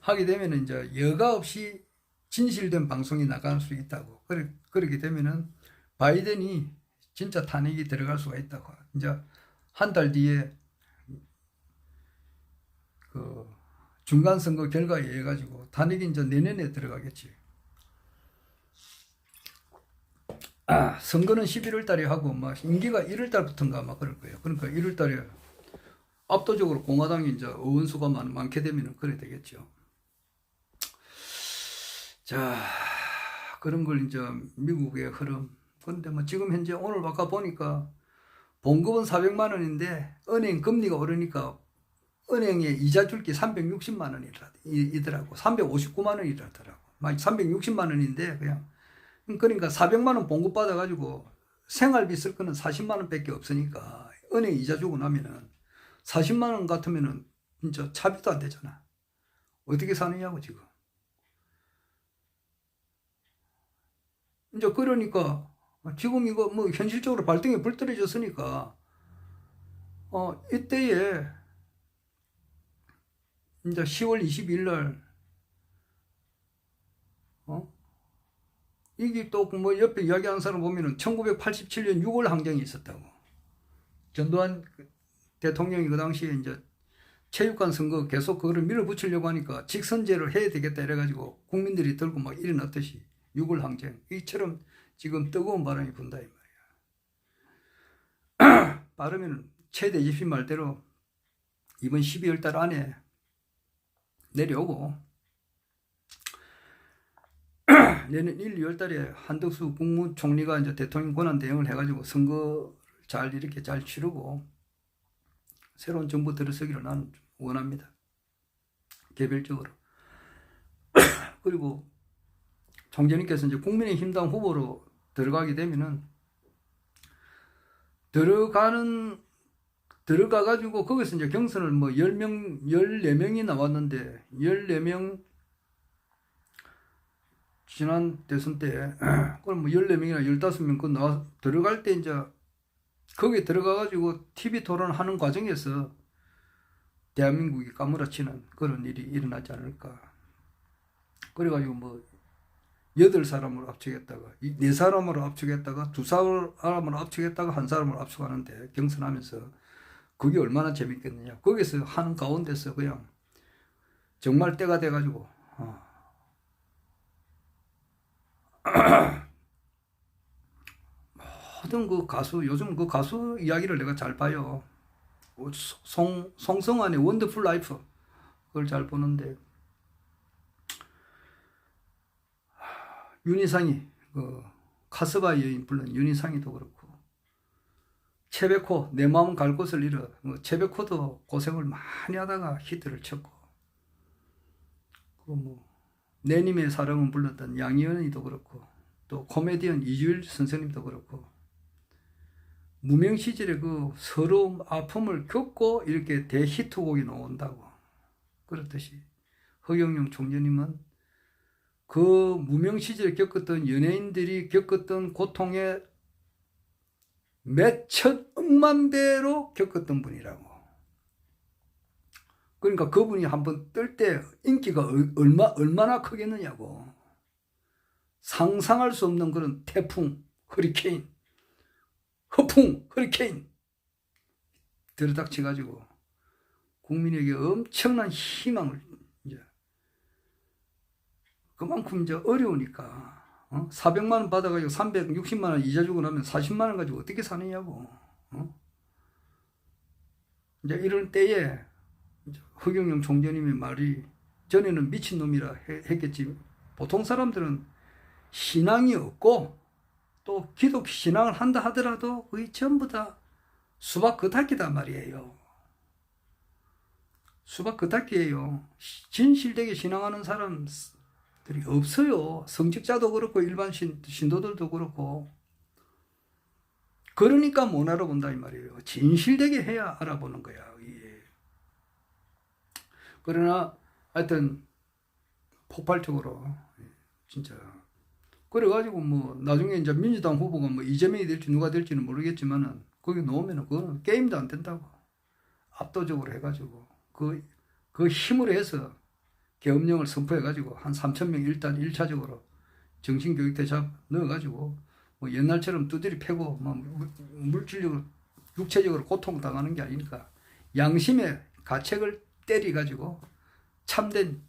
하게 되면 이제 여과 없이 진실된 방송이 나갈 수 있다고. 그렇게 되면은 바이든이 진짜 탄핵이 들어갈 수가 있다고. 이제 한 달 뒤에 그 중간 선거 결과에 의해 가지고 탄핵이 이제 내년에 들어가겠지. 선거는 11월 달에 하고 막 임기가 1월 달부터인가 막 그럴 거예요. 그러니까 1월 달에 압도적으로 공화당이 이제 의원수가 많게 되면 그래 되겠죠. 자, 그런 걸 이제 미국의 흐름. 근데 뭐 지금 현재 오늘 아까 보니까 봉급은 400만 원인데 은행 금리가 오르니까 은행에 이자 줄 게 360만 원이더라고. 359만 원이더라고. 막 360만 원인데 그냥 그러니까 400만 원 봉급 받아가지고 생활비 쓸 거는 40만 원밖에 없으니까 은행 이자 주고 나면은 40만 원 같으면은 진짜 차비도 안 되잖아. 어떻게 사느냐고 지금. 이제 그러니까 지금 이거 뭐 현실적으로 발등에 불 떨어졌으니까 이때에 이제 10월 22일 날 이게 또 뭐 옆에 이야기하는 사람 보면은 1987년 6월 항쟁이 있었다고. 전두환 대통령이 그 당시에 이제 체육관 선거 계속 그거를 밀어붙이려고 하니까 직선제를 해야 되겠다 이래가지고 국민들이 들고 막 일어났듯이 6월 항쟁 이처럼 지금 뜨거운 바람이 분다 이 말이야. 빠르면 최대 집시 말대로 이번 12월 달 안에 내려오고 내년 1, 2월 달에 한덕수 국무총리가 이제 대통령 권한 대행을 해가지고 선거 잘 이렇게 잘 치르고 새로운 정부 들어서기를 나는 원합니다. 개별적으로. 그리고 총재님께서 이제 국민의힘당 후보로 들어가게 되면은 들어가가지고 거기서 이제 경선을 뭐 10명, 14명이 나왔는데 14명 지난 대선 때 그럼 뭐 14명이나 15명 그 들어갈 때 이제 거기에 들어가가지고 TV 토론하는 과정에서 대한민국이 까무라치는 그런 일이 일어나지 않을까. 그래가지고 뭐 8사람으로 압축했다가 4사람으로 압축했다가 2사람으로 압축했다가 1사람으로 압축하는데 경선하면서 그게 얼마나 재밌겠느냐. 거기서 하는 가운데서 그냥 정말 때가 돼가지고 모든 그 가수 요즘 그 가수 이야기를 내가 잘 봐요. 송성환의 원더풀 라이프 그걸 잘 보는데 윤희상이 그 카스바 여인 불른 윤희상이도 그렇고 채베코 내 마음 갈 곳을 잃어 채베코도 고생을 많이 하다가 히트를 쳤고 그 뭐 내님의 사랑은 불렀던 양희은이도 그렇고 또 코미디언 이주일 선생님도 그렇고 무명 시절에 그 서러움 아픔을 겪고 이렇게 대히트곡이 나온다고 그렇듯이 허경영 총재님은 그 무명 시절에 겪었던 연예인들이 겪었던 고통의 몇천 억만 배로 겪었던 분이라고. 그러니까 그분이 한번 뜰 때 인기가 얼마나 크겠느냐고. 상상할 수 없는 그런 태풍, 허리케인, 허풍, 허리케인 들이닥쳐가지고 국민에게 엄청난 희망을 이제 그만큼 이제 어려우니까 400만 원 받아가지고 360만 원 이자 주고 나면 40만 원 가지고 어떻게 사느냐고. 이제 이럴 때에 허경영 총재님의 말이 전에는 미친놈이라 했겠지. 보통 사람들은 신앙이 없고 또 기독 신앙을 한다 하더라도 거의 전부 다 수박 겉핥기다 말이에요. 수박 겉핥기예요. 진실되게 신앙하는 사람들이 없어요. 성직자도 그렇고 일반 신도들도 그렇고. 그러니까 못 알아본다 이 말이에요. 진실되게 해야 알아보는 거야. 예. 그러나 하여튼 폭발적으로 진짜 그래가지고 뭐 나중에 이제 민주당 후보가 뭐 이재명이 될지 누가 될지는 모르겠지만은 거기 놓으면은 그거는 게임도 안 된다고. 압도적으로 해가지고 그 힘으로 해서 계엄령을 선포해가지고 한 3,000명 일단 1차적으로 정신교육대 넣어가지고 뭐 옛날처럼 두드리 패고 뭐 물질적으로 육체적으로 고통당하는 게 아니니까 양심의 가책을 때려가지고 참된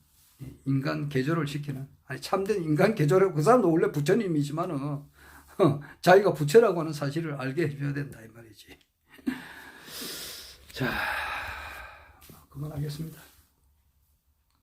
인간 개조를 시키는, 아니 참된 인간 개조라고, 그 사람도 원래 부처님이지만은 자기가 부처라고 하는 사실을 알게 해줘야 된다 이 말이지. 자, 그만하겠습니다.